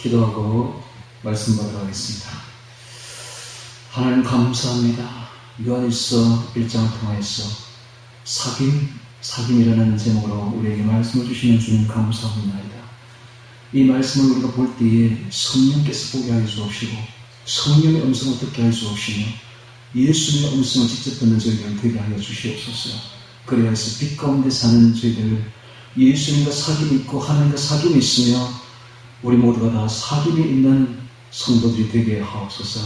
기도하고 말씀 받으러 가겠습니다. 하나님 감사합니다. 요한일서 1장을 통해서 사귐이라는 제목으로 우리에게 말씀을 주시는 주님 감사합니다. 이 말씀을 우리가 볼 때에 성령께서 보게 하여 주옵시고 성령의 음성을 듣게 하여 주옵시며 예수님의 음성을 직접 듣는 저희들을 되게 하여 주시옵소서. 그리하여서 빛 가운데 사는 저희들 예수님과 사귐이 있고 하나님과 사귐이 있으며 우리 모두가 다 사귐이 있는 성도들이 되게 하옵소서.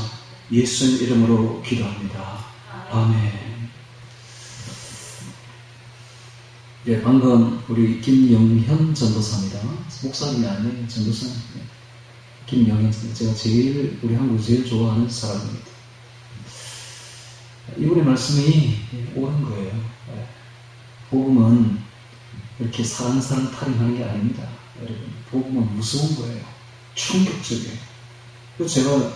예수님 이름으로 기도합니다. 아멘. 예, 방금 우리 김영현 전도사입니다. 목사님이 아니에요. 전도사. 김영현 전도사. 제가 우리 한국 제일 좋아하는 사람입니다. 이분의 말씀이 옳은 거예요. 복음은 이렇게 사랑 타령하는 게 아닙니다. 여러분, 복음은 무서운 거예요. 충격적이에요. 그래서 제가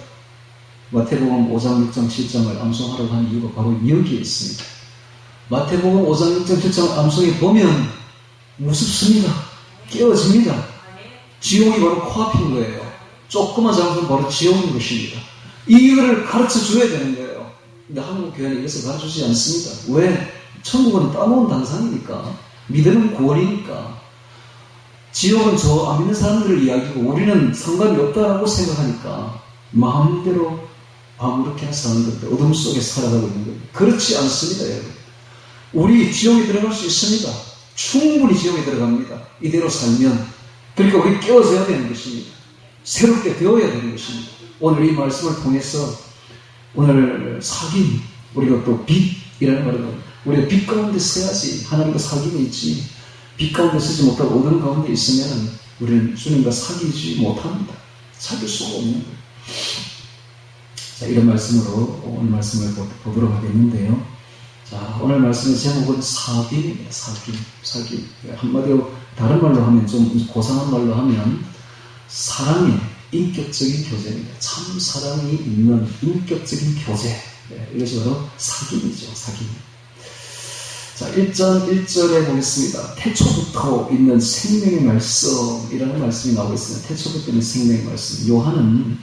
마태복음 5장, 6장, 7장을 암송하려고 한 이유가 바로 여기에 있습니다. 마태복음 5장, 6장, 7장을 암송해 보면 무섭습니다. 깨어집니다. 지옥이 바로 코앞인 거예요. 조그만 장소는 바로 지옥인 것입니다. 이거를 가르쳐 줘야 되는 거예요. 근데 한국 교회는 이것을 가르쳐 주지 않습니다. 왜? 천국은 따놓은 당상이니까. 믿음은 구원이니까. 지옥은 저 안 믿는 사람들을 이야기고 우리는 상관이 없다라고 생각하니까 마음대로 아무렇게나 사는 건데 어둠 속에 살아가고 있는 겁니다. 그렇지 않습니다, 여러분. 우리 지옥에 들어갈 수 있습니다. 충분히 지옥에 들어갑니다. 이대로 살면. 그러니까 우리 깨어져야 되는 것입니다. 새롭게 되어야 되는 것입니다. 오늘 이 말씀을 통해서 오늘 사귐, 우리가 또 빛이라는 말은 우리가 빛 가운데 서야지. 하나님과 사귐이 있지. 빛 가운데 서지 못하고 어둠 가운데 있으면 우리는 주님과 사귀지 못합니다. 사귈 수가 없는 거예요. 자, 이런 말씀으로 오늘 말씀을 보도록 하겠는데요. 자, 오늘 말씀의 제목은 사귐입니다. 사귐. 한마디로 다른 말로 하면 좀 고상한 말로 하면 사랑의 인격적인 교제입니다. 참 사랑이 있는 인격적인 교제. 이것이 바로 사귐이죠. 사귐. 자, 1장 1절에 보겠습니다. 태초부터 있는 생명의 말씀이라는 말씀이 나오고 있습니다. 태초부터 있는 생명의 말씀. 요한은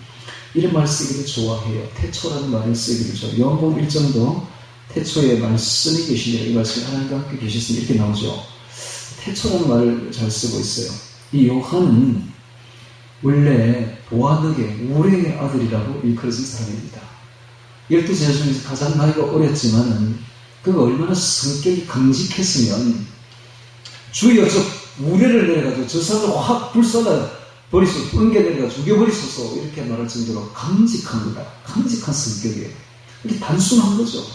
이런 말 쓰기를 좋아해요. 태초라는 말을 쓰기를 좋아해요. 요한복음 1장도 태초에 말씀이 계시니라. 이 말씀이 하나님과 함께 계셨으니 이렇게 나오죠. 태초라는 말을 잘 쓰고 있어요. 이 요한은 원래 보아덕의 우레의 아들이라고 일컬어진 사람입니다. 12제자 중에서 가장 나이가 어렸지만은 그가 얼마나 성격이 강직했으면 주여 저 우레를 내려가지고 저 사람을 확 불살라 버리소서, 은개 내려가 죽여버리소서 이렇게 말할 정도로 강직합니다. 강직한 성격이에요. 이게 단순한 거죠.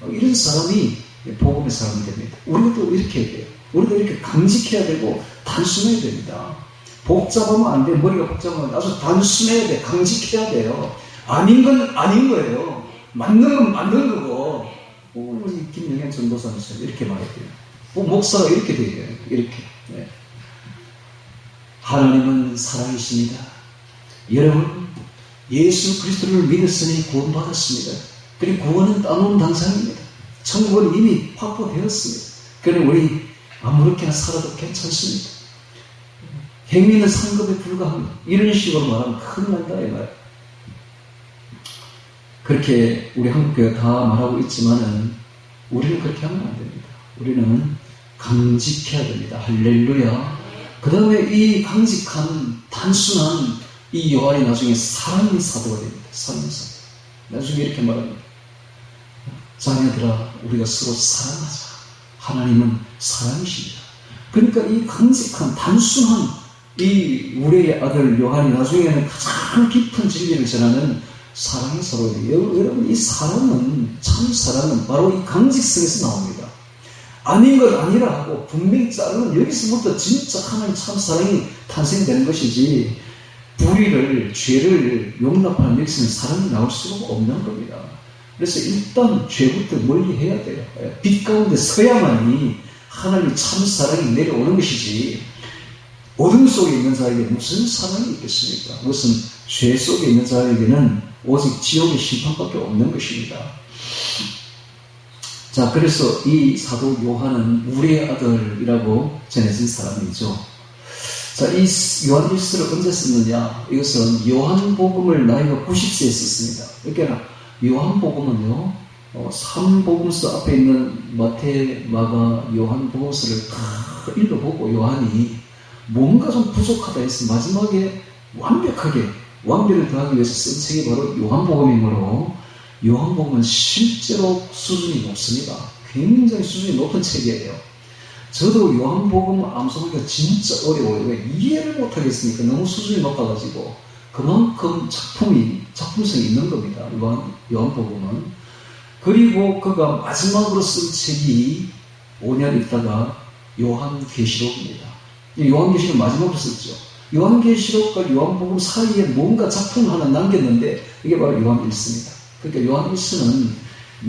이런 사람이 복음의 사람이 됩니다. 우리도 이렇게 해야 돼요. 우리도 이렇게 강직해야 되고 단순해야 됩니다. 복잡하면 안 돼. 머리가 복잡하면 아주 단순해야 돼. 강직해야 돼요. 아닌 건 아닌 거예요. 맞는 건 맞는 거고. 우리 김영현 전도사님처럼 이렇게 말해야 돼요. 목사가 이렇게 돼요. 이렇게. 네. 하나님은 사랑이십니다. 여러분, 예수 그리스도를 믿었으니 구원받았습니다. 그리고 구원은 따놓은 당상입니다. 천국은 이미 확보되었습니다. 그러니 우리 아무렇게나 살아도 괜찮습니다. 행위는 상급에 불과합니다. 이런 식으로 말하면 큰일 난다 이 말. 그렇게 우리 한국교회가 다 말하고 있지만은 우리는 그렇게 하면 안 됩니다. 우리는 강직해야 됩니다. 할렐루야. 그 다음에 이 강직한 단순한 이 요한이 나중에 사랑의 사도가 됩니다. 사랑의 사도. 나중에 이렇게 말합니다. 자녀들아, 우리가 서로 사랑하자. 하나님은 사랑이십니다. 그러니까 이 강직한 단순한 이 우리의 아들 요한이 나중에는 가장 깊은 진리를 전하는 사랑의 사도예요. 여러분, 이 사랑은, 참 사랑은 바로 이 강직성에서 나옵니다. 아닌 것 아니라 하고 분명히 자르면 여기서부터 진짜 하나님 참 사랑이 탄생되는 것이지, 불의를, 죄를 용납하는 여기서는 사랑이 나올 수가 없는 겁니다. 그래서 일단 죄부터 멀리 해야 돼요. 빛 가운데 서야만이 하나님의 참 사랑이 내려오는 것이지, 어둠 속에 있는 자에게 무슨 사랑이 있겠습니까? 무슨 죄 속에 있는 자에게는 오직 지옥의 심판밖에 없는 것입니다. 자, 그래서 이 사도 요한은 우리의 아들이라고 전해진 사람이죠. 자, 이 요한 1서를 언제 썼느냐? 이것은 요한복음을 나이가 90세에 썼습니다. 그러니까 요한복음은요, 3복음서 앞에 있는 마태, 마가, 요한복음서를 다 읽어보고 요한이 뭔가 좀 부족하다 해서 마지막에 완벽하게 완벽을 더하기 위해서 쓴 책이 바로 요한복음이므로 요한복음은 실제로 수준이 높습니다. 굉장히 수준이 높은 책이에요. 저도 요한복음 암송하기가 진짜 어려워요. 왜? 이해를 못하겠으니까 너무 수준이 높아가지고 그만큼 작품성이 있는 겁니다. 요한복음은. 그리고 그가 마지막으로 쓴 책이 5년 있다가 요한계시록입니다. 요한계시록 마지막으로 썼죠. 요한계시록과 요한복음 사이에 뭔가 작품을 하나 남겼는데 이게 바로 요한 1서입니다. 그러니까 요한 1서는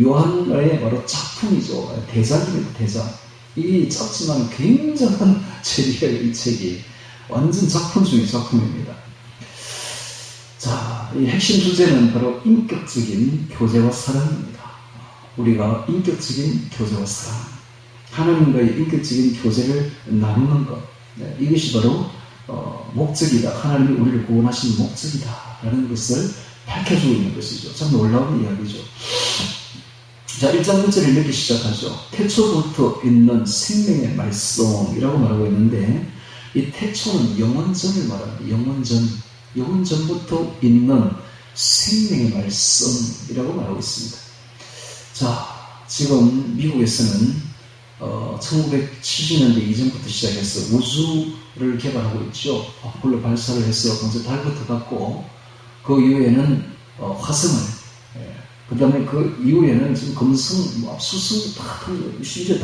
요한의 바로 작품이죠. 대작입니다. 대작. 이 짧지만 굉장한 책이에요. 이 책이 완전 작품 중의 작품입니다. 자, 이 핵심 주제는 바로 인격적인 교제와 사랑입니다. 우리가 인격적인 교제와 사랑, 하나님과의 인격적인 교제를 나누는 것, 이것이 바로 목적이다. 하나님이 우리를 구원하신 목적이다 라는 것을 밝혀주고 있는 것이죠. 참 놀라운 이야기죠. 자, 1장 1절을 이렇게 시작하죠. 태초부터 있는 생명의 말씀이라고 말하고 있는데, 이 태초는 영원전을 말합니다. 영원전부터 있는 생명의 말씀이라고 말하고 있습니다. 자, 지금 미국에서는 1970년대 이전부터 시작해서 우주를 개발하고 있죠. 아폴로 발사를 해서 먼저 달부터 갔고, 그 이후에는 화성을, 그 다음에 그 이후에는 지금 금성, 수성 다 심지어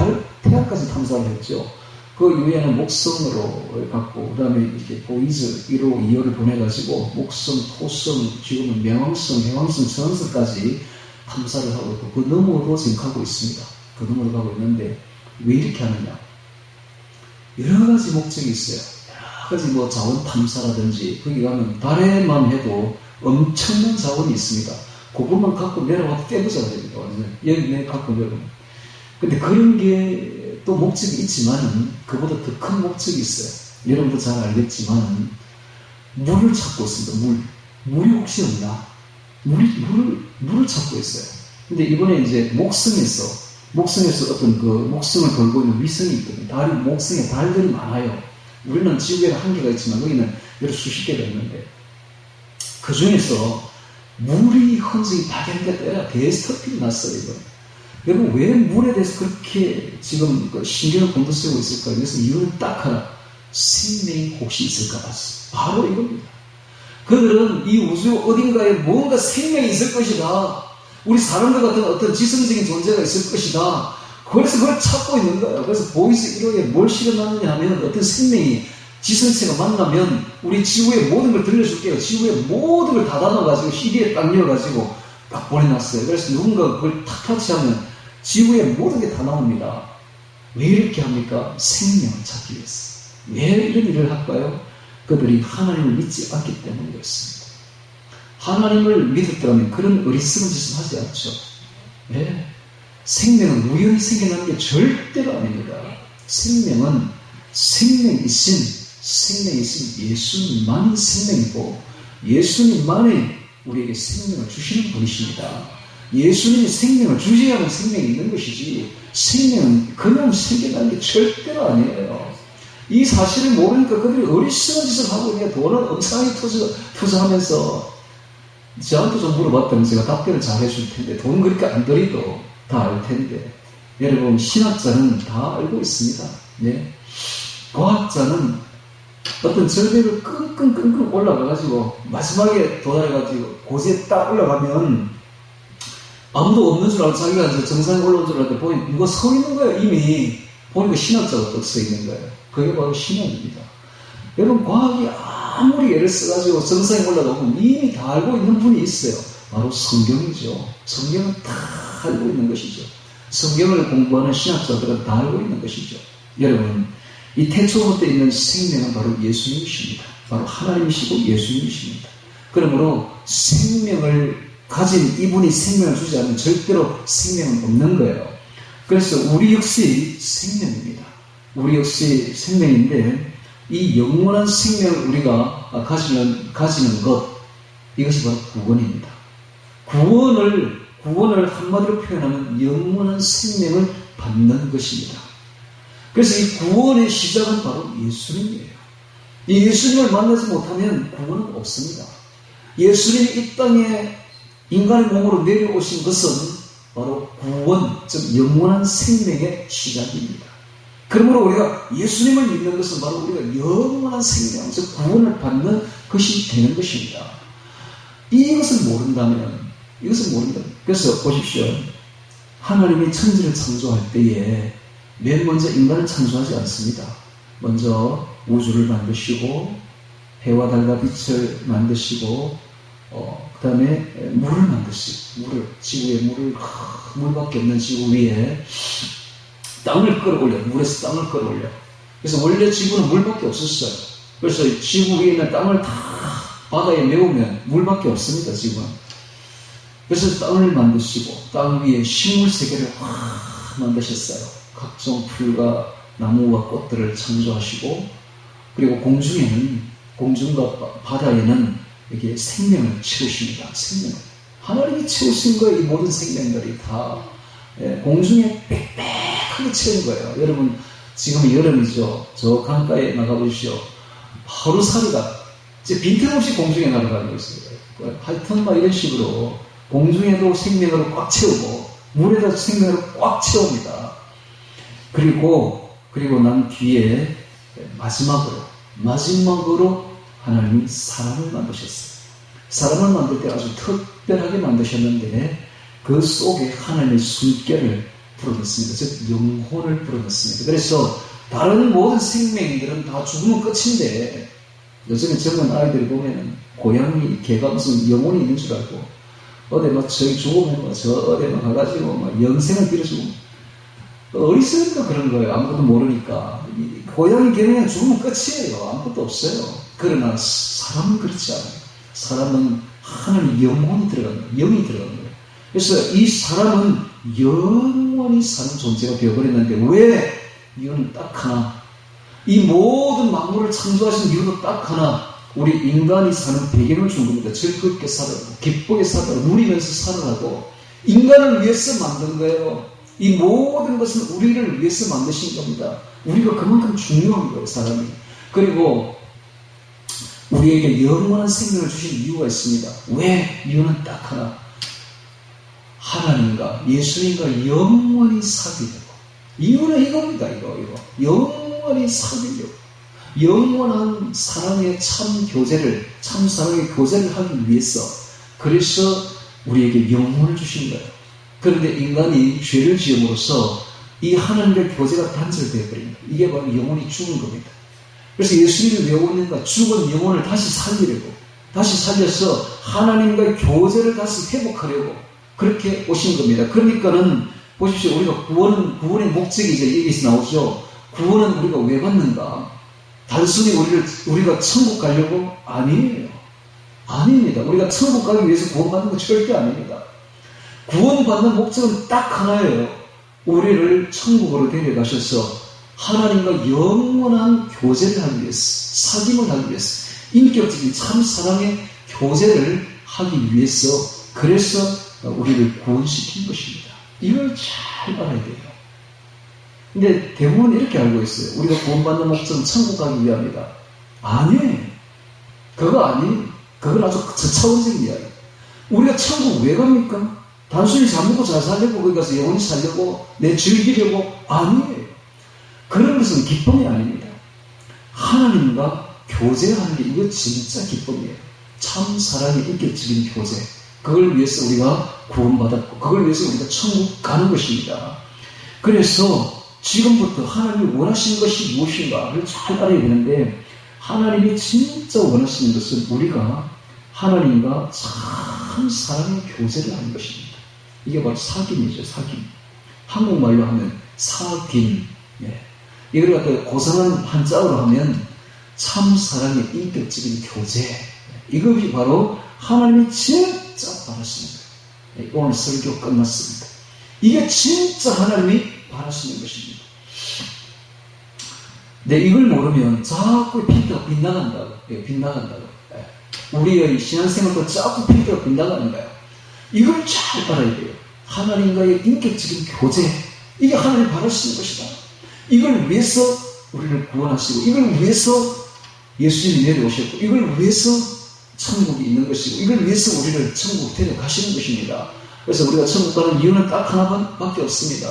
태양까지 탐사를 했죠. 그 이후에는 목성으로 갔고, 그 다음에 이렇게 보이즈 1호, 2호를 보내가지고 목성, 토성, 지금은 명왕성, 해왕성, 천왕성까지 탐사를 하고 있고, 그 너머로 지금 가고 있습니다. 그 너머로 가고 있는데, 왜 이렇게 하느냐? 여러 가지 목적이 있어요. 여러 가지 뭐 자원 탐사라든지, 거기 가면 달에만 해도 엄청난 자원이 있습니다. 그것만 갖고 내려와도 떼부자가 됩니다. 여기 내 갖고 내려오면. 근데 그런 게 또 목적이 있지만, 그보다 더 큰 목적이 있어요. 여러분도 잘 알겠지만, 물을 찾고 있습니다. 물이 혹시 없나? 물을 찾고 있어요. 근데 이번에 이제 목성에서 어떤 그 목성을 돌고 있는 위성이 있거든요. 목성에 달들이 많아요. 우리는 지구에는 한계가 있지만, 거기는 여러 수십 개가 있는데, 그 중에서 물이 흔적이 발견됐다. 대스토픽이 났어요, 이거. 여러분, 왜 물에 대해서 그렇게 지금 신경을 곤두세우고 있을까요? 그래서 이유는 딱 하나. 생명이 혹시 있을까 봤어요. 바로 이겁니다. 그들은 이 우주 어딘가에 뭔가 생명이 있을 것이다. 우리 사람들 같은 어떤 지성적인 존재가 있을 것이다. 그래서 그걸 찾고 있는 거예요. 그래서 보이스 1호에 뭘 실어놨느냐 하면 어떤 생명이 지성체가 만나면 우리 지구의 모든 걸 들려줄게요. 지구의 모든 걸 다 담아가지고 CD에 딱 넣어가지고 딱 보내놨어요. 그래서 누군가 그걸 탁 터치하면 지구의 모든 게 다 나옵니다. 왜 이렇게 합니까? 생명을 찾기 위해서. 왜 이런 일을 할까요? 그들이 하나님을 믿지 않기 때문이었습니다. 하나님을 믿었더라면 그런 어리석은 짓을 하지 않죠. 네. 생명은 우연히 생겨나는 게 절대로 아닙니다. 생명은 생명이신 예수님만이 생명이고, 예수님만이 우리에게 생명을 주시는 분이십니다. 예수님이 생명을 주셔야만 생명이 있는 것이지, 생명은 그냥 생겨나는 게 절대로 아니에요. 이 사실을 모르니까 그들이 어리석은 짓을 하고 그냥 돈을 엄청나게 투자하면서, 저한테 좀 물어봤다면 제가 답변을 잘 해줄 텐데, 돈 그렇게 안 들이도 다 알 텐데, 여러분, 신학자는 다 알고 있습니다. 네. 과학자는 어떤 절벽을 끙끙 올라가가지고 마지막에 도달해가지고 고지에 딱 올라가면 아무도 없는 줄 알고 자기가 이제 정상에 올라온 줄 알고 보니 누가 서 있는 거예요. 이미 보니까 신학자가 또 서 있는 거예요. 그게 바로 신학입니다. 여러분, 과학이 아무리 애를 써가지고 정상에 올라가면 이미 다 알고 있는 분이 있어요. 바로 성경이죠. 성경은 다 알고 있는 것이죠. 성경을 공부하는 신학자들은 다 알고 있는 것이죠. 여러분, 이 태초부터 있는 생명은 바로 예수님이십니다. 바로 하나님이시고 예수님이십니다. 그러므로 생명을 가진 이분이 생명을 주지 않으면 절대로 생명은 없는 거예요. 그래서 우리 역시 생명입니다. 우리 역시 생명인데, 이 영원한 생명을 우리가 가지는 것, 이것이 바로 구원입니다. 구원을 한마디로 표현하면 영원한 생명을 받는 것입니다. 그래서 이 구원의 시작은 바로 예수님이에요. 이 예수님을 만나지 못하면 구원은 없습니다. 예수님이 이 땅에 인간의 몸으로 내려오신 것은 바로 구원, 즉 영원한 생명의 시작입니다. 그러므로 우리가 예수님을 믿는 것은 바로 우리가 영원한 생명, 즉 구원을 받는 것이 되는 것입니다. 이것을 모른다면, 그래서 보십시오. 하나님이 천지를 창조할 때에 맨 먼저 인간을 창조하지 않습니다. 먼저 우주를 만드시고 해와 달과 빛을 만드시고 그 다음에 물을 만드시고 지구에 물밖에 없는 지구 위에 땅을 끌어올려, 물에서 땅을 끌어올려. 그래서 원래 지구는 물밖에 없었어요. 그래서 지구 위에 있는 땅을 다 바다에 메우면 물밖에 없습니다, 지구는. 그래서 땅을 만드시고 땅 위에 식물 세계를 만드셨어요. 각종 풀과 나무와 꽃들을 창조하시고, 그리고 공중과 바다에는 이렇게 생명을 채우십니다. 생명을. 하나님이 채우신 거예요. 이 모든 생명들이 다 공중에 빽빽하게 채운 거예요. 여러분, 지금 여름이죠. 저 강가에 나가보십시오. 하루살이가 빈틈없이 공중에 날아가고 있어요. 하여튼 이런 식으로 공중에도 생명을 꽉 채우고 물에도 생명을 꽉 채웁니다. 그리고 난 뒤에 마지막으로 하나님이 사람을 만드셨어요. 사람을 만들 때 아주 특별하게 만드셨는데 그 속에 하나님의 숨결을 불어넣습니다. 즉 영혼을 불어넣습니다. 그래서 다른 모든 생명들은 다 죽으면 끝인데, 요즘에 젊은 아이들이 보면 고양이, 개가 무슨 영혼이 있는 줄 알고 어디 저기 죽으면 저 어디 가가지고 영생을 빌어주고, 어리석으니까 그런 거예요. 아무것도 모르니까. 고양이, 개는 죽으면 끝이에요. 아무것도 없어요. 그러나 사람은 그렇지 않아요. 사람은 하나님의 영혼이 들어간 거예요. 영이 들어간 거예요. 그래서 이 사람은 영원히 사는 존재가 되어버렸는데, 왜? 이유는 딱 하나. 이 모든 만물을 창조하신 이유도 딱 하나. 우리 인간이 사는 배경을 준 겁니다. 즐겁게 살아라고, 기쁘게 살아라고, 누리면서 살아라고. 인간을 위해서 만든 거예요. 이 모든 것은 우리를 위해서 만드신 겁니다. 우리가 그만큼 중요한 거예요, 사람이. 그리고 우리에게 영원한 생명을 주신 이유가 있습니다. 왜? 이유는 딱 하나. 하나님과 예수님과 영원히 사귀려고. 이유는 이겁니다. 이거. 영원히 사귀려고. 영원한 사랑의 참 사랑의 교제를 하기 위해서. 그래서 우리에게 영혼을 주신 거예요. 그런데 인간이 죄를 지음으로써 이 하나님과의 교제가 단절되어 버립니다. 이게 바로 영혼이 죽은 겁니다. 그래서 예수님이 왜 오는가? 죽은 영혼을 다시 살려서 하나님과의 교제를 다시 회복하려고 그렇게 오신 겁니다. 그러니까는 보십시오. 우리가 구원의 목적이 이제 여기서 나오죠. 구원은 우리가 왜 받는가? 단순히 우리가 천국 가려고? 아니에요. 아닙니다. 우리가 천국 가기 위해서 구원받는 건 절대 아닙니다. 구원받는 목적은 딱 하나예요. 우리를 천국으로 데려가셔서 하나님과 영원한 교제를 하기 위해서, 사귐을 하기 위해서, 인격적인 참 사랑의 교제를 하기 위해서, 그래서 우리를 구원시킨 것입니다. 이걸 잘 알아야 돼요. 근데 대부분 이렇게 알고 있어요. 우리가 구원받는 목적은 천국 가기 위함이다. 아니에요. 그거 아니에요. 그건 아주 저차원적인 이야기예요. 우리가 천국 왜 갑니까? 단순히 잘 먹고 잘 살려고, 거기 가서 영원히 살려고, 내 즐기려고? 아니에요. 그런 것은 기쁨이 아닙니다. 하나님과 교제하는 게 이거 진짜 기쁨이에요. 참 사랑의 인격적인 교제. 그걸 위해서 우리가 구원받았고, 그걸 위해서 우리가 천국 가는 것입니다. 그래서 지금부터 하나님이 원하시는 것이 무엇인가를 잘 알아야 되는데, 하나님이 진짜 원하시는 것은 우리가 하나님과 참 사랑의 교제를 하는 것입니다. 이게 바로 사귐이죠, 사귐. 한국말로 하면 사귐. 이걸 갖다 고상한 한자어로 하면 참 사랑의 인격적인 교제. 이것이 바로 하나님이 진짜 바라시는 거예요. 오늘 설교 끝났습니다. 이게 진짜 하나님이 바라시는 것입니다. 근데 이걸 모르면 자꾸 필터가 빗나간다고. 빗나간다고. 우리의 신앙생활도 자꾸 필터가 빗나가는 거예요. 이걸 잘 알아야 돼요. 하나님과의 인격적인 교제. 이게 하나님 바라시는 것이다. 이걸 위해서 우리를 구원하시고, 이걸 위해서 예수님이 내려오셨고, 이걸 위해서 천국이 있는 것이고, 이걸 위해서 우리를 천국 데려가시는 것입니다. 그래서 우리가 천국 가는 이유는 딱 하나밖에 없습니다.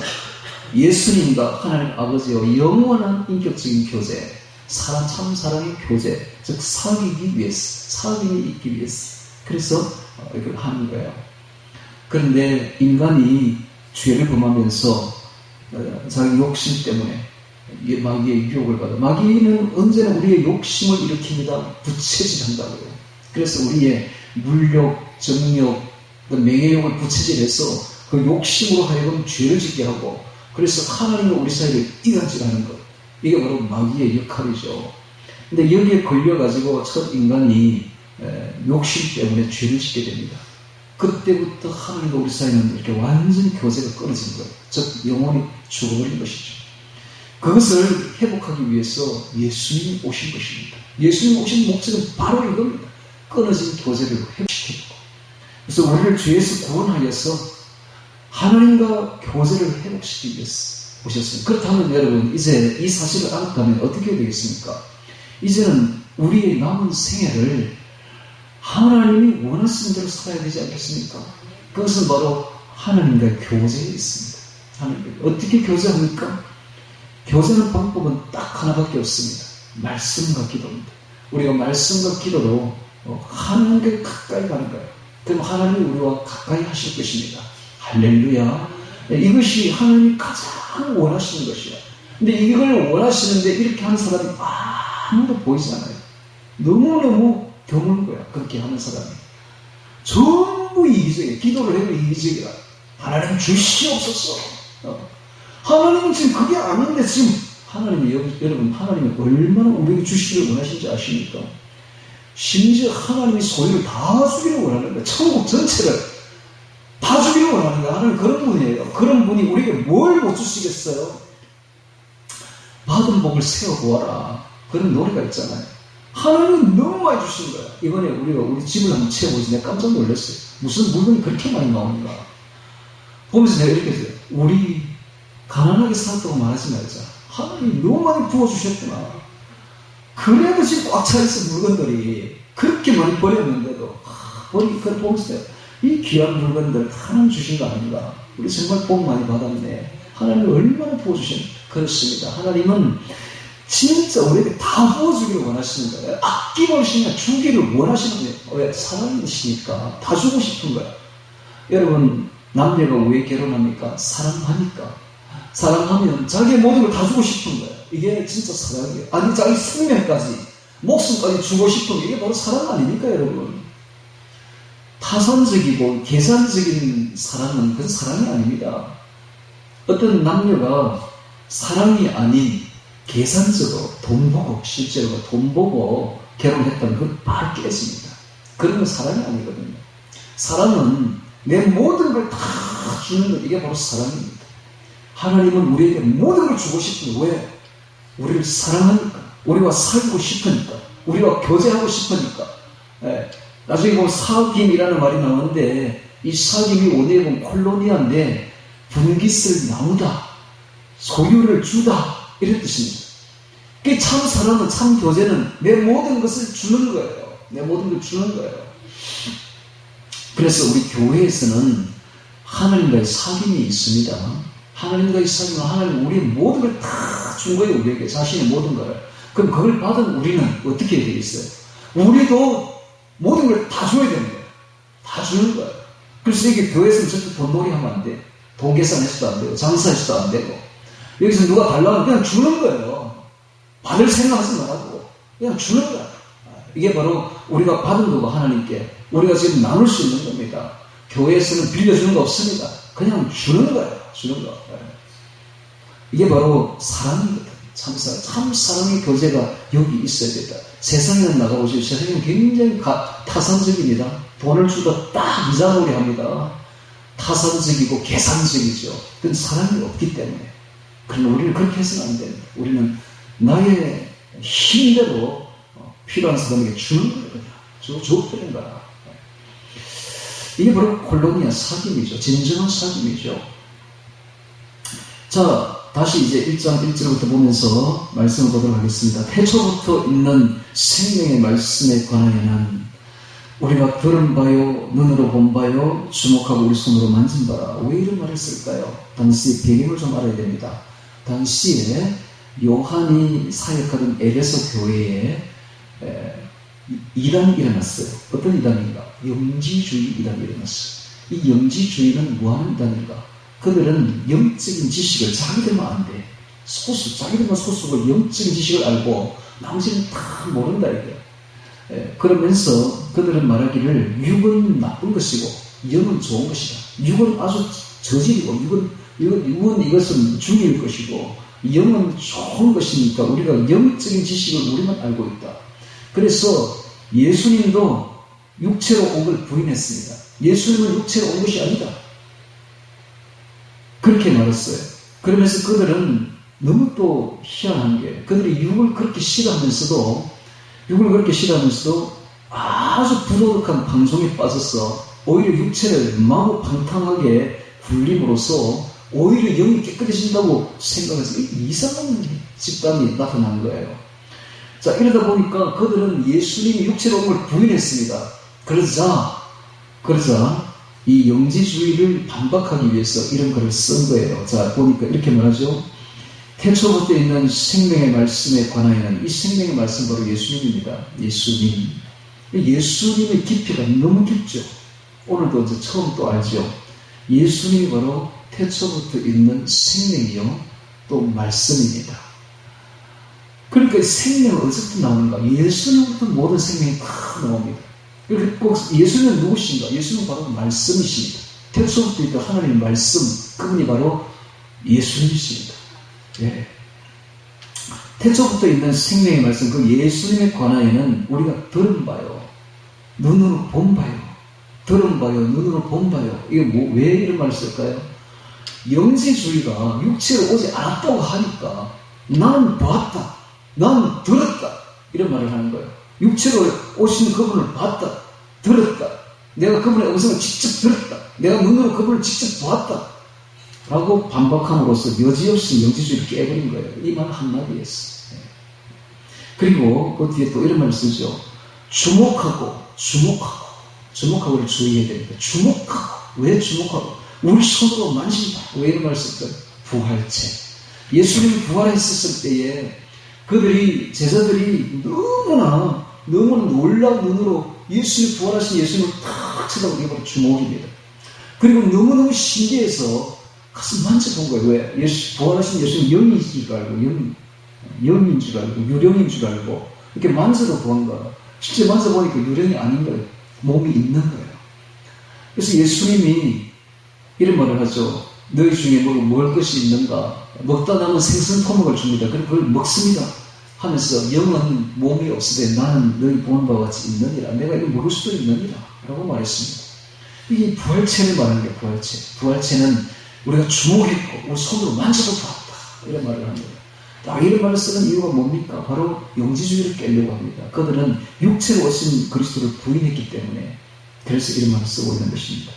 예수님과 하나님 아버지와 영원한 인격적인 교제, 참 사랑의 교제, 즉 사귀기 위해서, 사귐이 있기 위해서. 그래서 이걸 하는 거예요. 그런데 인간이 죄를 범하면서 자기 욕심 때문에 마귀의 유혹을 받아. 마귀는 언제나 우리의 욕심을 일으킵니다. 부채질한다고요. 그래서 우리의 물욕, 정욕, 명예욕을 부채질해서 그 욕심으로 하여금 죄를 짓게 하고, 그래서 하나님과 우리 사이를 이간질하는 것. 이게 바로 마귀의 역할이죠. 근데 여기에 걸려가지고 첫 인간이 욕심 때문에 죄를 짓게 됩니다. 그때부터 하나님과 우리 사이는 이렇게 완전히 교제가 끊어진 거예요. 즉 영혼이 죽어버린 것이죠. 그것을 회복하기 위해서 예수님이 오신 것입니다. 예수님이 오신 목적은 바로 이겁니다. 끊어진 교제를 회복시키고, 그래서 우리를 죄에서 구원하여서 하나님과 교제를 회복시키기 위해서 오셨습니다. 그렇다면 여러분, 이제 이 사실을 알았다면 어떻게 해야 되겠습니까? 이제는 우리의 남은 생애를 하나님이 원하시는 대로 살아야 되지 않겠습니까? 그것은 바로 하나님과의 교제에 있습니다. 하나님과 어떻게 교제합니까? 교제하는 방법은 딱 하나밖에 없습니다. 말씀과 기도입니다. 우리가 말씀과 기도로 하나님께 가까이 가는 거예요. 그럼 하나님이 우리와 가까이 하실 것입니다. 할렐루야. 이것이 하나님이 가장 원하시는 것이야. 근데 이걸 원하시는데 이렇게 하는 사람이 아무도 보이지 않아요. 너무너무 드문 거야. 그렇게 하는 사람이. 전부 이기적이야. 기도를 해도 이기적이야. 하나님 주시옵소서. 하나님은 지금 그게 아닌데 지금 하나님이 여러분 하나님이 얼마나 우리에게 주시기를 원하시는지 아십니까? 심지어 하나님이 소유를 다 주기를 원하는 거야. 천국 전체를 다 주기를 원하는 거야. 하나님 그런 분이에요. 그런 분이 우리에게 뭘 못 주시겠어요? 받은 복을 세워보아라. 그런 노래가 있잖아요. 하나님은 너무 많이 주신 거야. 이번에 우리가 우리 집을 한번 채워보지 내가 깜짝 놀랐어요. 무슨 물건이 그렇게 많이 나오는가. 보면서 내가 이렇게 했어요. 우리 가난하게 살았다고 말하지 말자. 하나님이 너무 많이 부어주셨구나. 그래도 지금 꽉 차있어 물건들이. 그렇게 많이 버렸는데도 그걸 보면서 이 귀한 물건들 하나님 주신 거 아닌가. 우리 정말 복 많이 받았네. 하나님이 얼마나 부어주셨나. 그렇습니다. 하나님은 진짜 우리에게 다 부어주기를 원하시는 거예요. 아낌없이 주기를 원하시는 거예요. 왜? 사랑이시니까 다 주고 싶은 거예요. 여러분, 남녀가 왜 결혼합니까? 사랑하니까. 사랑하면 자기의 모든 걸 다 주고 싶은 거예요. 이게 진짜 사랑이에요. 아니, 자기 생명까지, 목숨까지 주고 싶은 게 이게 바로 사랑 아닙니까, 여러분? 타산적이고 계산적인 사랑은 그건 사랑이 아닙니다. 어떤 남녀가 사랑이 아닌 계산적으로 돈 보고, 실제로 돈 보고 결혼했다면 그건 바로 깨집니다. 그런 건 사랑이 아니거든요. 사랑은 내 모든 걸 다 주는 것, 이게 바로 사랑입니다. 하나님은 우리에게 모든 걸 주고 싶은 거예요. 왜? 우리를 사랑하니까, 우리와 살고 싶으니까, 우리와 교제하고 싶으니까. 나중에 보면 사귐이라는 말이 나오는데, 이 사귐이 원어에 보면 콜로니아인데, 분깃을 나누다, 소유를 주다, 이런 뜻입니다. 그게 참 사랑은, 참 교제는 내 모든 것을 주는 거예요. 내 모든 걸 주는 거예요. 그래서 우리 교회에서는 하나님과의 사귐이 있습니다. 하나님과의 사귐은 하나님 우리의 모든 걸 다 준 거예요. 우리에게 자신의 모든 걸. 그럼 그걸 받은 우리는 어떻게 해야 되겠어요? 우리도 모든 걸 다 줘야 되는 거예요. 다 주는 거예요. 그래서 이게 교회에서는 절대 돈놀이 하면 안 돼요. 돈 계산해서도 안 되고 장사해서도 안 되고 여기서 누가 달라고 그냥 주는 거예요. 받을 생각하지 말고 그냥 주는 거예요. 이게 바로 우리가 받은 거고 하나님께 우리가 지금 나눌 수 있는 겁니다. 교회에서는 빌려주는 거 없습니다. 그냥 주는 거예요. 주는 거. 이게 바로 사랑이거든. 참 사랑의 교제가 여기 있어야 된다. 세상에는 나가보시죠. 세상에는 굉장히 타산적입니다. 돈을 주다 딱 이자놀이 합니다. 타산적이고 계산적이죠. 그건 사랑이 없기 때문에. 그러나 우리는 그렇게 해서는 안 됩니다. 우리는 나의 힘대로 필요한 사람에게 주는 거야. 그냥 줘버리는 거야. 이게 바로 콜로니아 사귐이죠. 진정한 사귐이죠. 자, 다시 이제 1장 1절부터 보면서 말씀을 보도록 하겠습니다. 태초부터 있는 생명의 말씀에 관하여는 우리가 들은 바요, 눈으로 본 바요, 주목하고 우리 손으로 만진 바라. 왜 이런 말을 쓸까요? 당시 배경을 좀 알아야 됩니다. 당시에 요한이 사역하던 에베소 교회에 이단이 일어났어요. 어떤 이단인가? 영지주의 이단이 일어났어요. 이 영지주의는 뭐하는 이단인가? 그들은 영적인 지식을 자기들만 안 돼. 자기들만 소수고 영적인 지식을 알고 나머지는 다 모른다 이게. 그러면서 그들은 말하기를 육은 나쁜 것이고 영은 좋은 것이다. 육은 아주 저질이고 육은 이것은 중일 것이고 영은 좋은 것이니까 우리가 영적인 지식을 우리만 알고 있다. 그래서 예수님도 육체로 온 걸 부인했습니다. 예수님은 육체로 온 것이 아니다. 그렇게 말했어요. 그러면서 그들은 너무 또 희한한 게 그들이 육을 그렇게 싫어하면서도 아주 부도덕한 방송에 빠져서 오히려 육체를 마구 방탕하게 굴림으로써 오히려 영이 깨끗해진다고 생각해서 이상한 집단이 나타난 거예요. 자, 이러다 보니까 그들은 예수님이 육체로 온 걸 부인했습니다. 그러자 이 영지주의를 반박하기 위해서 이런 글을 쓴 거예요. 자, 보니까 이렇게 말하죠. 태초부터 있는 생명의 말씀에 관하여는 이 생명의 말씀 바로 예수님입니다. 예수님의 깊이가 너무 깊죠. 오늘도 이제 처음 또 알죠. 예수님이 바로 태초부터 있는 생명이요 또 말씀입니다. 그러니까 생명은 어디서부터 나오는가? 예수님부터 모든 생명이 다 나옵니다. 꼭 예수님은 누구신가? 예수님은 바로 말씀이십니다. 태초부터 있던 하나님의 말씀, 그분이 바로 예수님이십니다. 예. 태초부터 있는 생명의 말씀, 그 예수님에 관하여는 우리가 들은 바요, 눈으로 본 바요, 들은 바요, 눈으로 본 바요. 이게 왜 이런 말을 쓸까요? 영지주의가 육체로 오지 않았다고 하니까 나는 봤다, 나는 들었다 이런 말을 하는 거예요. 육체로 오시는 그분을 봤다, 들었다, 내가 그분의 음성을 직접 들었다, 내가 눈으로 그분을 직접 보았다 라고 반박함으로써 여지없이 영지주의를 깨버린 거예요. 이 말 한마디였어요. 그리고 그 뒤에 또 이런 말을 쓰죠. 주목하고를 주의해야 됩니다. 왜 주목하고? 우리 손으로 만진다. 왜 이런 말을 썼어요? 부활체. 예수님이 부활했었을 때에 제자들이 너무나 놀라운 눈으로 부활하신 예수님을 탁 쳐다보고 이게 바로 주목입니다. 그리고 너무너무 신기해서 가서 만져본 거예요. 왜? 부활하신 예수님 영인 줄 알고, 영인 줄 알고, 유령인 줄 알고, 이렇게 만져도 보는 거야. 실제 만져보니까 유령이 아닌 거예요. 몸이 있는 거예요. 그래서 예수님이 이런 말을 하죠. 너희 중에 먹을 것이 있는가? 먹다 남은 생선 토막을 줍니다. 그리고 그걸 먹습니다. 하면서 영은 몸이 없으되 나는 너희 보는 바와 같이 있느니라. 내가 이걸 먹을 수도 있느니라. 라고 말했습니다. 이게 부활체를 말하는 게 부활체. 부활체는 우리가 주목했고 우리 손으로 만져도 봤다. 이런 말을 하는 거예요. 이런 말을 쓰는 이유가 뭡니까? 바로 영지주의를 깨려고 합니다. 그들은 육체로 오신 그리스도를 부인했기 때문에 그래서 이런 말을 쓰고 있는 것입니다.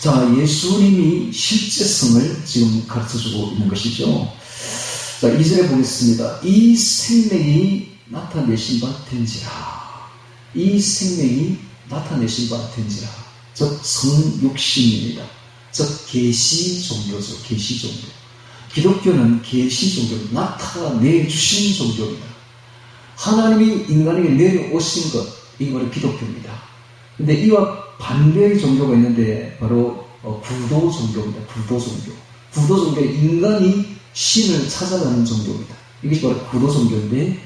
자, 예수님이 실제성을 지금 가르쳐주고 있는 것이죠. 자, 2절에 보겠습니다. 이 생명이 나타내신 바 된지라. 이 생명이 나타내신 바 된지라. 즉 성육신입니다. 즉 계시 종교죠. 계시 종교. 기독교는 계시 종교입니다. 나타내 주신 종교입니다. 하나님이 인간에게 내려오신 것, 이게 바로 기독교입니다. 근데 이와 반대의 종교가 있는데 바로 구도 종교입니다. 구도 종교. 구도 종교는 인간이 신을 찾아가는 종교입니다. 이것이 바로 구도 종교인데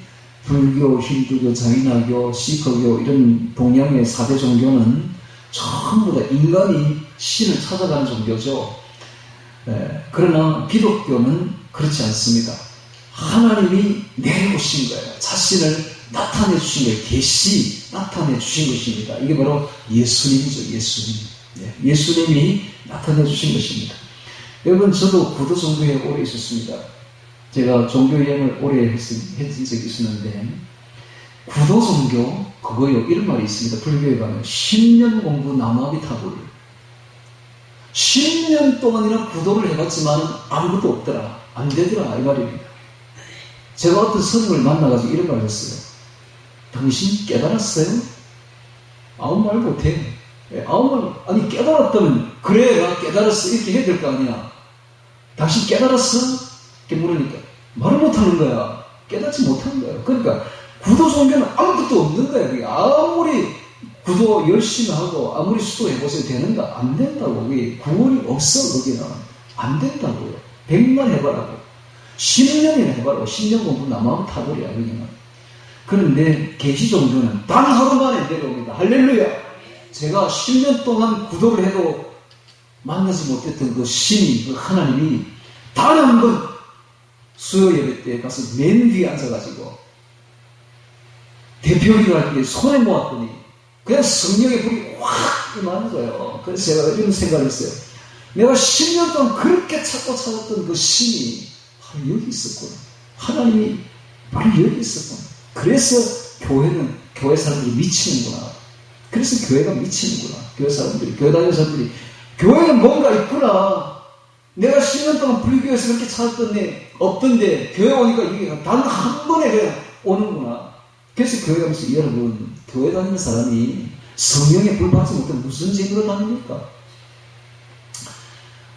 불교, 힌두교, 자이나교, 시크교 이런 동양의 4대 종교는 전부 다 인간이 신을 찾아가는 종교죠. 그러나 기독교는 그렇지 않습니다. 하나님이 내려오신 거예요. 자신을 나타내 주신 거예요. 계시 나타내 주신 것입니다. 이게 바로 예수님이죠. 예수님. 예수님이 나타내 주신 것입니다. 여러분, 저도 구도 종교에 오래 있었습니다. 제가 종교여행을 오래 했던 적이 있었는데, 구도종교, 그거요, 이런 말이 있습니다. 불교에 가면 10년 공부 나무아비 타불. 10년 동안이나 구도를 해봤지만 아무것도 없더라. 안 되더라. 이 말입니다. 제가 어떤 스님을 만나가지고 이런 말을 했어요. 당신 깨달았어요? 아무 말 못해. 아무 말, 아니, 깨달았다면, 그래, 나 깨달았어. 이렇게 해야 될 거 아니야. 당신 깨달았어? 이렇게 물으니까, 말을 못하는 거야. 깨닫지 못하는 거야. 그러니까, 구도 종교는 아무것도 없는 거야. 그게 아무리 구도 열심히 하고, 아무리 수도해보세요. 되는가? 안 된다고. 그게 구원이 없어, 거기는. 안 된다고요. 100만 해봐라고. 10년이나 해봐라고. 10년 공부 남아면 타버려, 여기는. 그런데 계시 종교는 단 하루 만에 내려옵니다. 할렐루야! 제가 10년 동안 구도를 해도 만나지 못했던 그 신이, 그 하나님이 단 한 번 수요 예배 때 가서 맨 위에 앉아가지고 대표기도 할 때 손에 모았더니 그냥 성령의 불이 확 임하는 거예요. 그래서 제가 이런 생각을 했어요. 내가 10년 동안 그렇게 찾았던 그 신이 바로 여기 있었구나. 하나님이 바로 여기 있었구나. 그래서 교회 사람들이 미치는구나. 그래서 교회가 미치는구나. 교회 사람들이, 교회 다니는 사람들이, 교회는 뭔가 있구나. 내가 10년 동안 불교에서 그렇게 찾았던데, 없던데, 교회 오니까 이게 단 한 번에 그냥 오는구나. 그래서 교회 가면서, 여러분, 교회 다니는 사람이 성령의 불 받지 못해 무슨 재미로 다닙니까?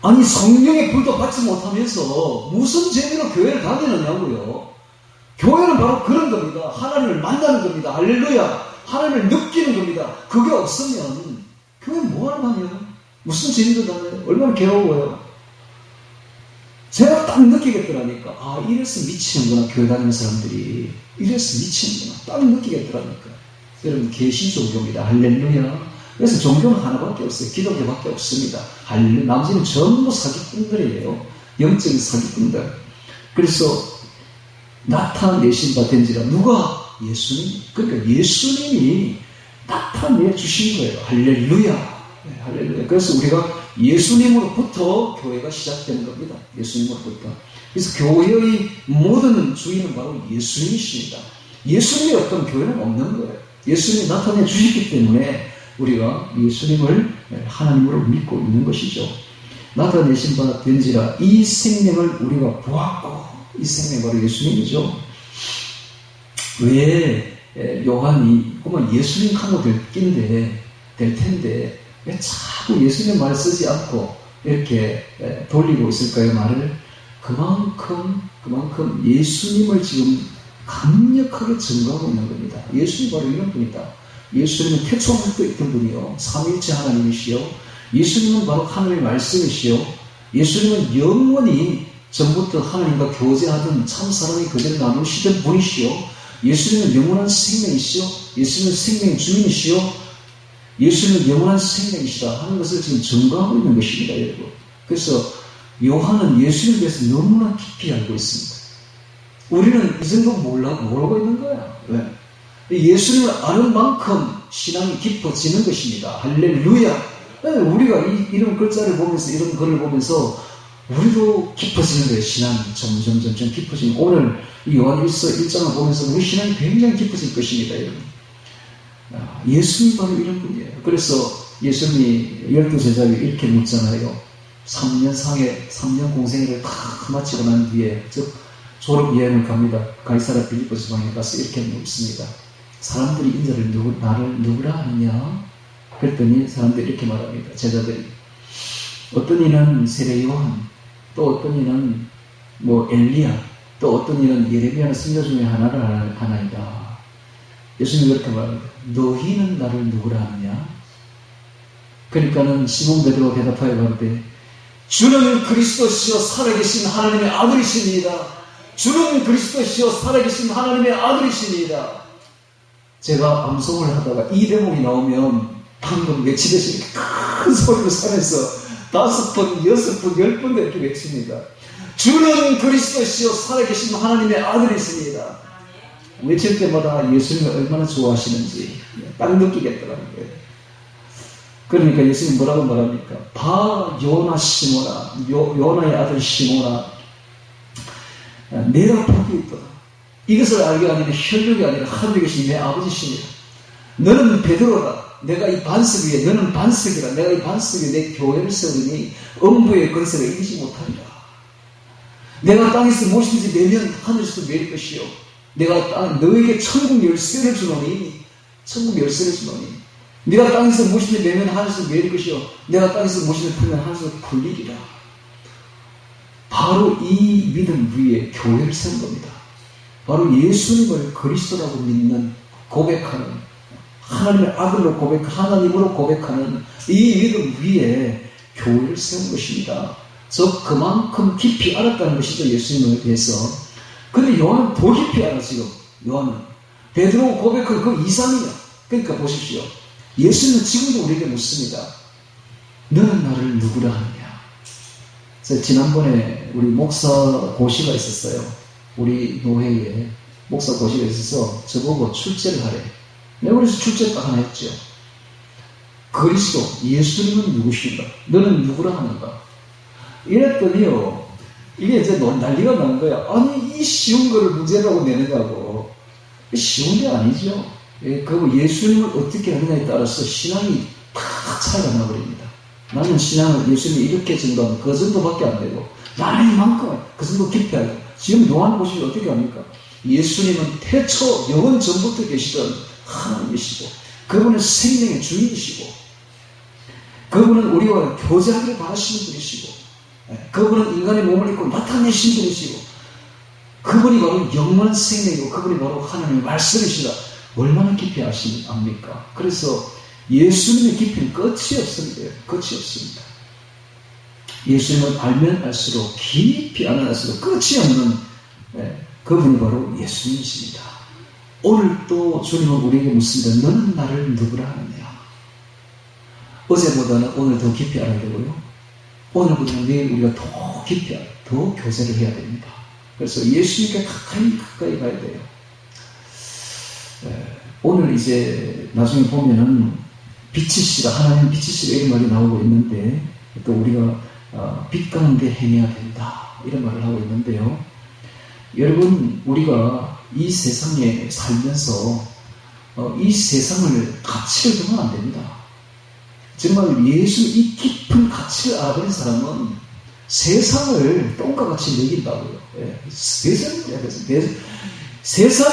아니, 성령의 불도 받지 못하면서 무슨 재미로 교회를 다니느냐고요. 교회는 바로 그런 겁니다. 하나님을 만나는 겁니다. 할렐루야. 하나님을 느끼는 겁니다. 그게 없으면 교회 뭐하러 다녀요? 무슨 재미로 다녀요? 얼마나 괴로워요. 제가 딱 느끼겠더라니까. 아, 이래서 미치는구나. 교회 다니는 사람들이. 이래서 미치는구나. 딱 느끼겠더라니까. 여러분, 계시 종교입니다. 할렐루야. 그래서 종교는 하나밖에 없어요. 기독교밖에 없습니다. 할렐루야. 나머지는 전부 사기꾼들이에요. 영적인 사기꾼들. 그래서 나타내신 바 된지라. 누가? 예수님. 그러니까 예수님이 나타내 주신 거예요. 할렐루야. 네, 할렐루야. 그래서 우리가 예수님으로부터 교회가 시작되는 겁니다. 예수님으로부터. 그래서 교회의 모든 주인은 바로 예수님이십니다. 예수님이 없던 교회는 없는 거예요. 예수님이 나타내 주셨기 때문에 우리가 예수님을 하나님으로 믿고 있는 것이죠. 나타내신 바 된지라 이 생명을 우리가 보았고, 이 생명 바로 예수님이죠. 왜 요한이 그만 예수님 하고 될 텐데 왜 자꾸 예수님 말을 쓰지 않고 이렇게 돌리고 있을까요? 말을 그만큼 예수님을 지금 강력하게 증거하고 있는 겁니다. 예수님 바로 이런 분이다. 예수님은 태초부터 있던 분이요, 삼위일체 하나님이시요, 예수님은 바로 하나님의 말씀이시요, 예수님은 영원히 전부터 하나님과 교제하던 참 사랑이 그대로 나누시던 분이시요, 예수님은 영원한 생명이시요, 예수님은 생명의 주인이시요, 예수님은 영원한 생명이시다 하는 것을 지금 증거하고 있는 것입니다, 여러분. 그래서 요한은 예수님에 대해서 너무나 깊이 알고 있습니다. 우리는 이 정도 모르고 있는 거야. 왜? 예수님을 아는 만큼 신앙이 깊어지는 것입니다. 할렐루야. 우리가 이런 글자를 보면서, 이런 글을 보면서 우리도 깊어지는 거예요. 신앙이 점점 깊어지는. 오늘 이 요한일서 1장을 보면서 우리 신앙이 굉장히 깊어질 것입니다, 여러분. 예수님 바로 이런 분이에요. 그래서 예수님이 12제자에게 이렇게 묻잖아요. 3년 공생애를 다 마치고 난 뒤에, 즉 졸업여행을 갑니다. 가이사랴 빌립보 지방에 가서 이렇게 묻습니다. 사람들이 인자를 나를 누구라 하느냐? 그랬더니 사람들이 이렇게 말합니다. 제자들이. 어떤 이는 세례 요한, 또 어떤 이는 엘리야, 또 어떤 이는 예레미야 선지자 중에 하나이다. 예수님이 그렇게 말합니다. 너희는 나를 누구라 하느냐? 그러니까는 시몬 베드로가 대답하여 가로되 주는 그리스도시요 살아계신 하나님의 아들이십니다. 주는 그리스도시요 살아계신 하나님의 아들이십니다. 제가 방송을 하다가 이 대목이 나오면 방금 외치듯이 이렇게 큰 소리로 산에서 5번, 6번, 10번 이렇게 외칩니다. 주는 그리스도시요 살아계신 하나님의 아들이십니다. 외칠 때마다 예수님을 얼마나 좋아하시는지 딱 느끼겠더라고요. 그러니까 예수님 뭐라고 말합니까? 요나 시모나, 요나의 아들 시모나, 내가 복이 있도다. 이것을 알게 하는 혈육이 아니라 하늘에 계신 내 아버지시니라. 너는 베드로다. 내가 이 반석 위에, 너는 반석이라. 내가 이 반석 위에 내 교회를 세우니 음부의 권세가 이기지 못하리라. 내가 땅에서 무엇인지 내면 하늘에서도 내릴 것이요. 내가 너에게 천국 열쇠를 주노니, 천국 열쇠를 주노니. 네가 땅에서 무엇인지 내면 하늘에서 내릴 것이요. 내가 땅에서 무엇인지 풀면 하늘에서 풀리리라. 바로 이 믿음 위에 교회를 세운 겁니다. 바로 예수님을 그리스도라고 믿는, 고백하는, 하나님의 아들로 하나님으로 고백하는 이 믿음 위에 교회를 세운 것입니다. 그만큼 깊이 알았다는 것이죠, 예수님에 대해서. 근데 요한은 더 깊이 알아, 지금. 요한은. 베드로 고백한 그 이상이야. 그러니까 보십시오. 예수님은 지금도 우리에게 묻습니다. 너는 나를 누구라 하느냐? 지난번에 우리 목사 고시가 있었어요. 우리 노회에 목사 고시가 있어서 저보고 출제를 하래. 내가 그래서 출제 딱 하나 했죠. 그리스도, 예수님은 누구신가? 너는 누구라 하는가? 이랬더니요, 이게 이제 난리가 난 거야. 아니, 이 쉬운 거를 문제라고 내느냐고. 쉬운 게 아니죠. 그 예수님을 어떻게 하느냐에 따라서 신앙이 다 차이가 나버립니다. 나는 신앙을 예수님이 이렇게 증거하면 그 정도밖에 안 되고, 나는 이만큼 그 정도 깊이 알고. 지금 요한 보시면 어떻게 합니까? 예수님은 태초 영원 전부터 계시던 하나님이시고, 그분은 생명의 주인이시고, 그분은 우리와 교제하기를 바라시는 분이시고, 그분은 인간의 몸을 입고 나타내신 분이시고, 그분이 바로 영원한 생명이고, 그분이 바로 하나님의 말씀이시다. 얼마나 깊이 압니까? 그래서 예수님의 깊이는 끝이 없습니다. 끝이 없습니다. 예수님을 알면 알수록, 깊이 알면 알수록 끝이 없는 그분이 바로 예수님이십니다. 오늘 또 주님은 우리에게 묻습니다. 너는 나를 누구라 하느냐? 어제보다는 오늘 더 깊이 알아야 되고요. 오늘보다는 내일 우리가 더 깊이 더 교제를 해야 됩니다. 그래서 예수님께 가까이 가야 돼요. 오늘 이제 나중에 보면은 빛이시라, 하나님 빛이시라 이런 말이 나오고 있는데, 또 우리가 빛 가운데 행해야 된다 이런 말을 하고 있는데요. 여러분, 우리가 이 세상에 살면서 이 세상을 가치를 두면 안 됩니다. 정말 예수 이 깊은 가치를 알아버린 사람은 세상을 똥과 같이 매긴다고요. 세상에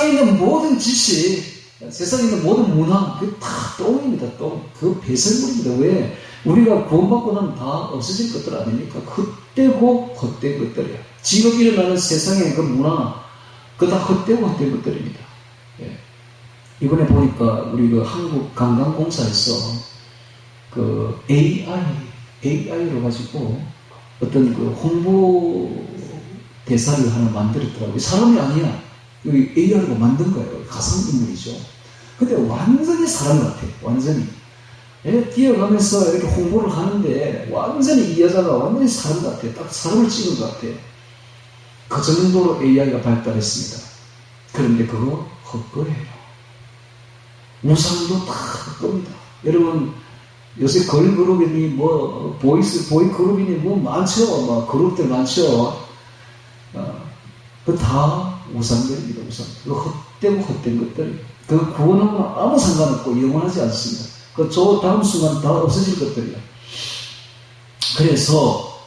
있는 모든 지식, 세상에 있는 모든 문화, 그게 다 똥입니다. 똥. 그 배설물입니다. 왜? 우리가 구원받고 나면 다 없어질 것들 아닙니까? 헛되고 헛된 것들이야. 지금 일어나는 세상의 그 문화, 그거 다 헛되고 헛된 것들입니다. 예. 이번에 보니까 우리 그 한국관광공사에서 그 AI로 가지고 어떤 그 홍보 대사를 하나 만들었더라고요. 사람이 아니야. 여기 AI로 만든 거예요. 가상인물이죠. 근데 완전히 사람 같아. 완전히. 뛰어가면서 이렇게 홍보를 하는데 완전히 이 여자가 완전히 사람 같아. 딱 사람을 찍은 것 같아. 그 정도로 AI가 발달했습니다. 그런데 그거 헛거예요. 우상도 다 헛겁니다. 여러분, 요새 걸그룹이니 뭐 보이 그룹이니 뭐 많죠. 막 그룹들 많죠. 그 다 우상들입니다. 우상. 그 헛되고 헛된 것들. 그 구원하고는 아무 상관없고 영원하지 않습니다. 저 다음 순간 다 없어질 것들이야. 그래서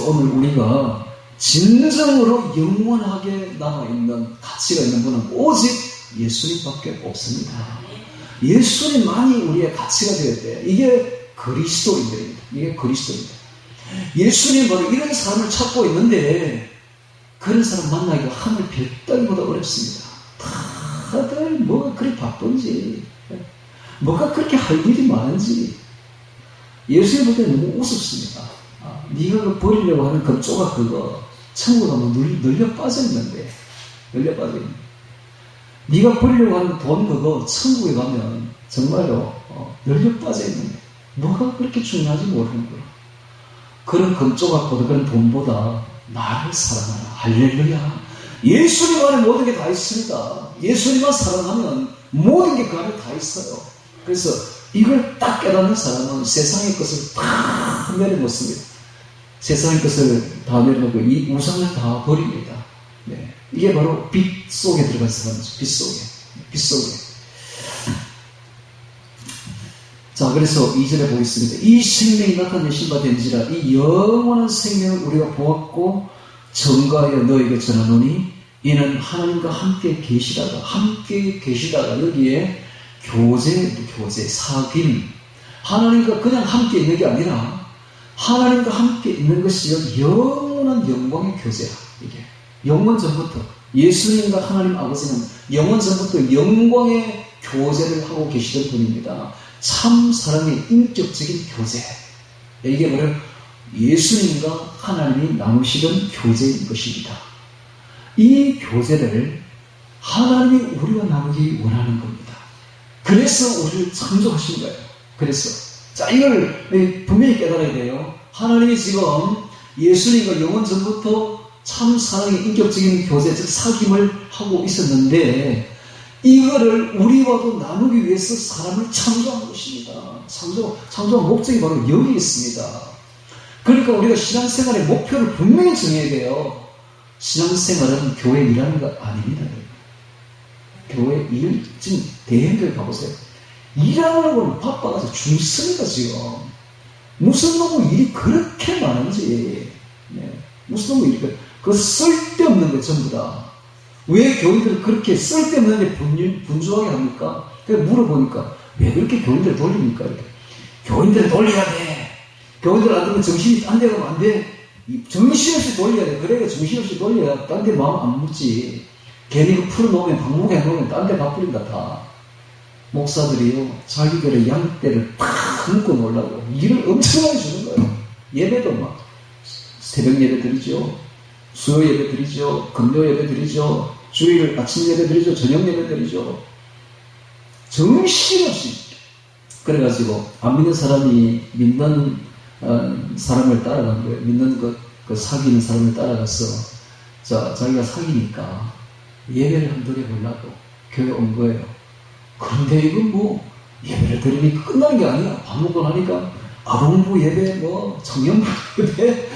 오늘 우리가 진정으로 영원하게 남아있는 가치가 있는 분은 오직 예수님밖에 없습니다. 예수님만이 우리의 가치가 되었대요. 이게 그리스도인들입니다. 이게 그리스도입니다. 예수님 바로 이런 사람을 찾고 있는데 그런 사람 만나기가 하늘 별 따기보다 어렵습니다. 다들 뭐가 그리 바쁜지, 뭐가 그렇게 할 일이 많은지. 예수님 볼 때는 너무 우습습니다. 네가 그 버리려고 하는 그 조각 그거 천국 가면 널려 빠져있는데, 네가 버리려고 하는 돈 그거 천국에 가면 정말로 널려 빠져있는데 뭐가 그렇게 중요한지 모르는 거야. 그런 금조각보다 그런 돈보다 나를 사랑하라. 할렐루야. 예수님 안에 모든 게 다 있습니다. 예수님만 사랑하면 모든 게 그 안에 다 있어요. 그래서 이걸 딱 깨닫는 사람은 세상의 것을 다 내려놓습니다. 세상의 것을 다 내려놓고 이 우상을 다 버립니다. 네. 이게 바로 빛 속에 들어간 사람이죠. 빛 속에. 빛 속에. 자, 그래서 2절에 보겠습니다. 이 생명이 나타내신 바 된지라 이 영원한 생명을 우리가 보았고 전가하여 너에게 전하노니 이는 하나님과 함께 계시다가 여기에 교제, 사귐. 하나님과 그냥 함께 있는 게 아니라 하나님과 함께 있는 것이 영원한 영광의 교제야. 이게 영원 전부터 예수님과 하나님 아버지는 영원 전부터 영광의 교제를 하고 계시던 분입니다. 참 사랑의 인격적인 교제. 이게 바로 예수님과 하나님이 나누시던 교제인 것입니다. 이 교제를 하나님이 우리와 나누기 원하는 겁니다. 그래서 우리를 창조하신 거예요. 그래서 자, 이걸 분명히 깨달아야 돼요. 하나님이 지금 예수님과 영원 전부터 참 사랑의 인격적인 교제, 즉 사귐을 하고 있었는데 이거를 우리와도 나누기 위해서 사람을 창조한 것입니다. 창조한 목적이 바로 여기 있습니다. 그러니까 우리가 신앙생활의 목표를 분명히 정해야 돼요. 신앙생활은 교회 일하는 거 아닙니다. 교회 일, 지금 대형교회 가보세요. 일하려고는 바빠가지고 죽습니다, 지금. 무슨 놈의 일이 그렇게 많은지. 네. 무슨 놈의 일이 그 쓸데없는 거 전부 다. 왜 교인들은 그렇게 쓸데없는 데 분주하게 합니까? 그래서 물어보니까 왜 그렇게 교인들을 돌립니까? 이렇게. 교인들을 돌려야 돼. 교인들 안 되면 정신이 딴 데 가면 안 돼. 정신없이 돌려야 돼. 그래야 정신없이 돌려야 딴 데 마음 안 묻지. 괜히 그 풀어놓으면 방목에 해놓으면 딴 데 바쁘린다 다. 목사들이요 자기들의 양떼를 팍 묶어 놓으려고 일을 엄청나게 주는 거예요. 예배도 막 새벽 예배 드리죠. 수요 예배 드리죠. 금요 예배 드리죠. 주일 아침 예배 드리죠. 저녁 예배 드리죠. 정신없이. 그래가지고 안 믿는 사람이 믿는 사람을 따라간 거예요. 믿는 그 사귀는 사람을 따라가서 자기가 사귀니까 예배를 한번 드려보려고 교회 온 거예요. 그런데 이건 뭐 예배를 드리니까 끝나는 게 아니야. 밥 먹고 나니까 아동부 예배, 청년부 예배,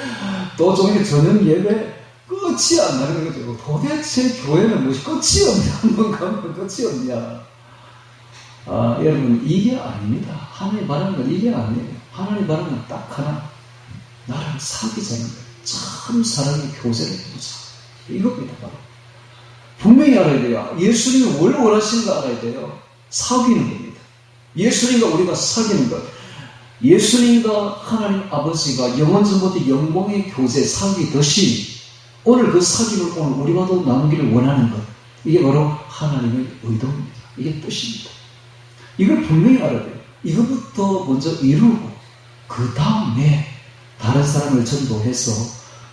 또 저기 저녁 예배 끝이 안 나는 거죠. 도대체 교회는 무엇이 끝이 없냐? 한번 가면 끝이 없냐? 여러분 이게 아닙니다. 하나님 말하는 건 이게 아니에요. 하나님 말하는 건 딱 하나. 나랑 사귀자는 거예요. 참 사랑의 교제를 해보자. 이겁니다. 바로. 분명히 알아야 돼요. 예수님이 뭘 원하시는가 알아야 돼요. 사귀는 겁니다. 예수님과 우리가 사귀는 것. 예수님과 하나님 아버지가 영원전부터 영광의 교제 사귀듯이 오늘 그 사귐을 오늘 우리와도 나누기를 원하는 것. 이게 바로 하나님의 의도입니다. 이게 뜻입니다. 이걸 분명히 알아야 돼요. 이것부터 먼저 이루고 그 다음에 다른 사람을 전도해서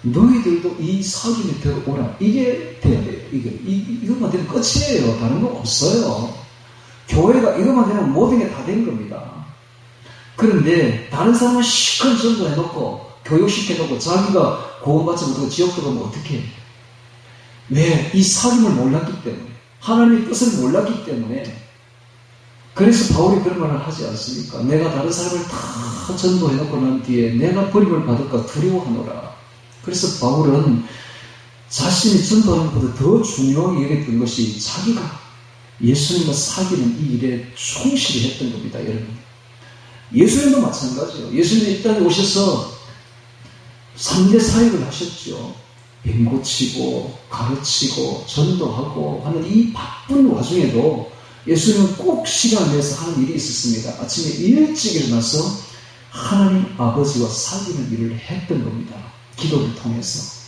너희들도 이 사귐이 되어오라. 이게 돼야 돼요. 이것만 되면 끝이에요. 다른 거 없어요. 교회가 이것만 되면 모든 게 다 된 겁니다. 그런데 다른 사람은 시큰 전도해놓고 교육시켜놓고 자기가 구원받지 못하고 지옥 들어가면 어떻게 해요? 왜? 이 사귐을 몰랐기 때문에, 하나님의 뜻을 몰랐기 때문에. 그래서 바울이 그런 말을 하지 않습니까? 내가 다른 사람을 다 전도해놓고 난 뒤에 내가 버림을 받을까 두려워하노라. 그래서 바울은 자신이 전도하는 것보다 더 중요하게 여겼던 것이 자기가 예수님과 사귀는 이 일에 충실히 했던 겁니다, 여러분. 예수님도 마찬가지예요. 예수님이 이 땅에 오셔서 3대 사역을 하셨죠. 뱀 고치고 가르치고 전도하고 하는 이 바쁜 와중에도 예수님은 꼭 시간을 내서 하는 일이 있었습니다. 아침에 일찍 일어나서 하나님 아버지와 사귀는 일을 했던 겁니다. 기도를 통해서.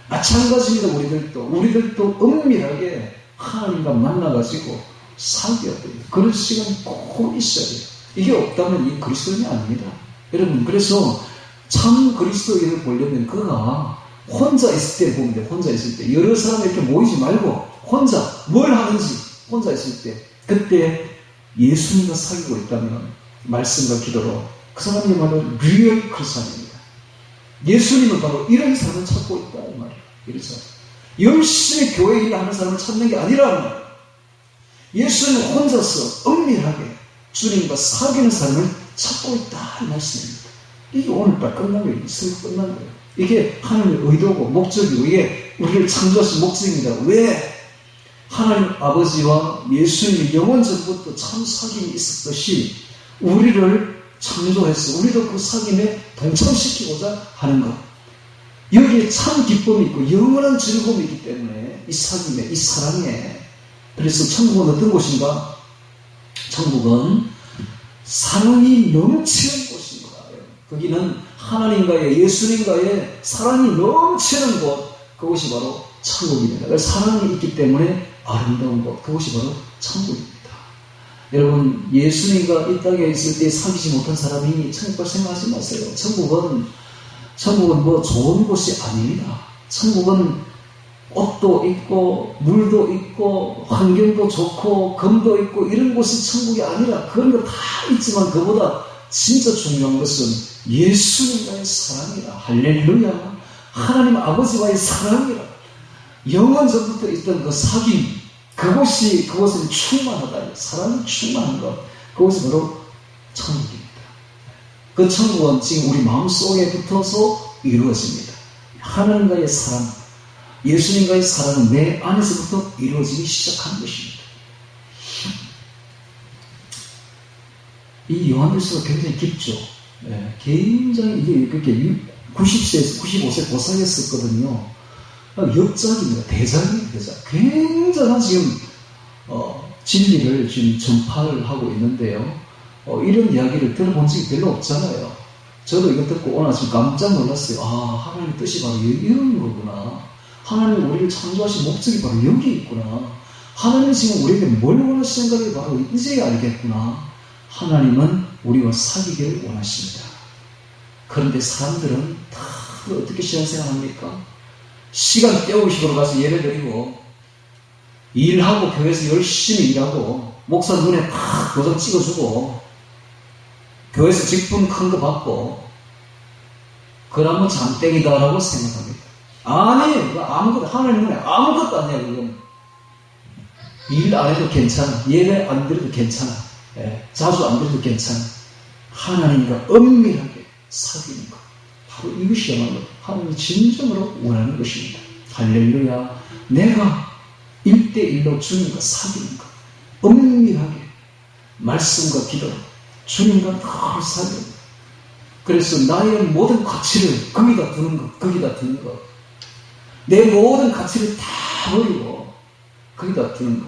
마찬가지입니다. 우리들도 은밀하게 하나님과 만나가지고 사귀어야 돼요. 그런 시간이 꼭 있어야 돼요. 이게 없다면 이 그리스도인이 아닙니다. 여러분, 그래서 참 그리스도인을 보려면 그가 혼자 있을 때 보면 돼요. 혼자 있을 때. 여러 사람 이렇게 모이지 말고 혼자 뭘 하는지 혼자 있을 때, 그때 예수님과 사귀고 있다면 말씀과 기도로 그 사람이야말로 리얼 크리스찬입니다. 예수님은 바로 이런 사람을 찾고 있다 이 말이에요. 이런 사람. 열심히 교회 일을 하는 사람을 찾는 게 아니라는 말이에요. 예수님은 혼자서 은밀하게 주님과 사귀는 사람을 찾고 있다 이 말씀입니다. 이게 오늘 딱 끝난 거예요. 있으면 끝난 거예요. 이게 하나님의 의도고 목적이고 이게 우리를 창조하신 목적입니다. 왜? 하나님 아버지와 예수님이 영원 전부터 참 사귐이 있었듯이 우리를 창조해서 우리도 그 사귐에 동참시키고자 하는 것. 여기에 참 기쁨이 있고 영원한 즐거움이 있기 때문에 이 사귐에, 이 사랑에. 그래서 천국은 어떤 곳인가? 천국은 사랑이 넘치는 곳인 거예요. 거기는 하나님과의 예수님과의 사랑이 넘치는 곳, 그것이 바로 천국입니다. 그래서 사랑이 있기 때문에 아름다운 곳, 그것이 바로 천국입니다. 여러분, 예수님과 이 땅에 있을 때 사귀지 못한 사람이 천국을 생각하지 마세요. 천국은 뭐 좋은 곳이 아닙니다. 천국은 옷도 있고 물도 있고 환경도 좋고 금도 있고 이런 곳이 천국이 아니라 그런 거 다 있지만 그보다 진짜 중요한 것은 예수님과의 사랑이라. 할렐루야. 하나님 아버지와의 사랑이라. 영원 전부터 있던 그 사귐, 그것은 충만하다. 사랑이 충만한 것, 그것이 바로 천국입니다. 그 천국은 지금 우리 마음속에 붙어서 이루어집니다. 하나님과의 사랑, 예수님과의 사랑은 내 안에서부터 이루어지기 시작하는 것입니다. 이 요한일서가 굉장히 깊죠. 굉장히 이게 그렇게 90세에서 95세 고사였었거든요. 역작입니다. 대작입니다. 대작. 굉장한 지금 진리를 지금 전파를 하고 있는데요. 이런 이야기를 들어본 적이 별로 없잖아요. 저도 이거 듣고 오늘 아침 깜짝 놀랐어요. 아, 하나님의 뜻이 바로 이런 거구나. 하나님이 우리를 창조하신 목적이 바로 여기 있구나. 하나님이 지금 우리에게 뭘 원하시는가를 바로 이제 알겠구나. 하나님은 우리와 사귀기를 원하십니다. 그런데 사람들은 다 어떻게 신앙생활합니까? 시간 때우기식으로 가서 예를 드리고 일하고 교회에서 열심히 일하고 목사 눈에 탁 도장 찍어주고 교회에서 직분 큰 거 받고 그러면 장땡이다라고 생각합니다. 아니, 아무것도 하나님 눈에 아무것도 아니야. 그건 일 안 해도 괜찮아. 예배 안 드려도 괜찮아. 자주 안 드려도 괜찮아. 하나님과 은밀하게 사귀는 것, 바로 이것이야말로 하나님이 진정으로 원하는 것입니다. 할렐루야. 내가 1대1로 주님과 사귀는 것, 은밀하게 말씀과 기도, 주님과 늘 사귀는 것. 그래서 나의 모든 가치를 거기다 두는 것, 거기다 두는 것, 내 모든 가치를 다 버리고 거기다 두는 것.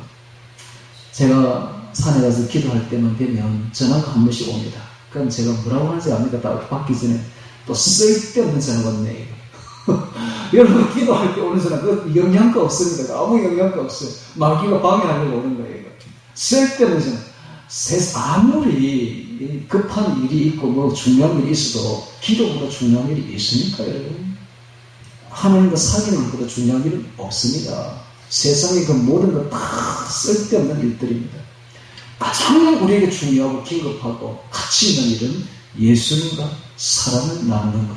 제가 산에 가서 기도할 때만 되면 전화가 한 번씩 옵니다. 그럼 제가 뭐라고 하는지 압니까? 딱 받기 전에 또 쓸데없는 전화가 왔네. 여러분, 기도할 때 오는 전화, 그 영양가 없습니다. 아무 영양가 없어요. 마귀가 방해하려고 오는 거예요. 쓸데없는 전화. 아무리 급한 일이 있고 뭐 중요한 일이 있어도 기도보다 중요한 일이 있습니까, 여러분? 하나님과 사귀는 것보다 중요한 일은 없습니다. 세상의 그 모든 것 다 쓸데없는 일들입니다. 가장 우리에게 중요하고 긴급하고 가치 있는 일은 예수님과 사랑을 나누는 것,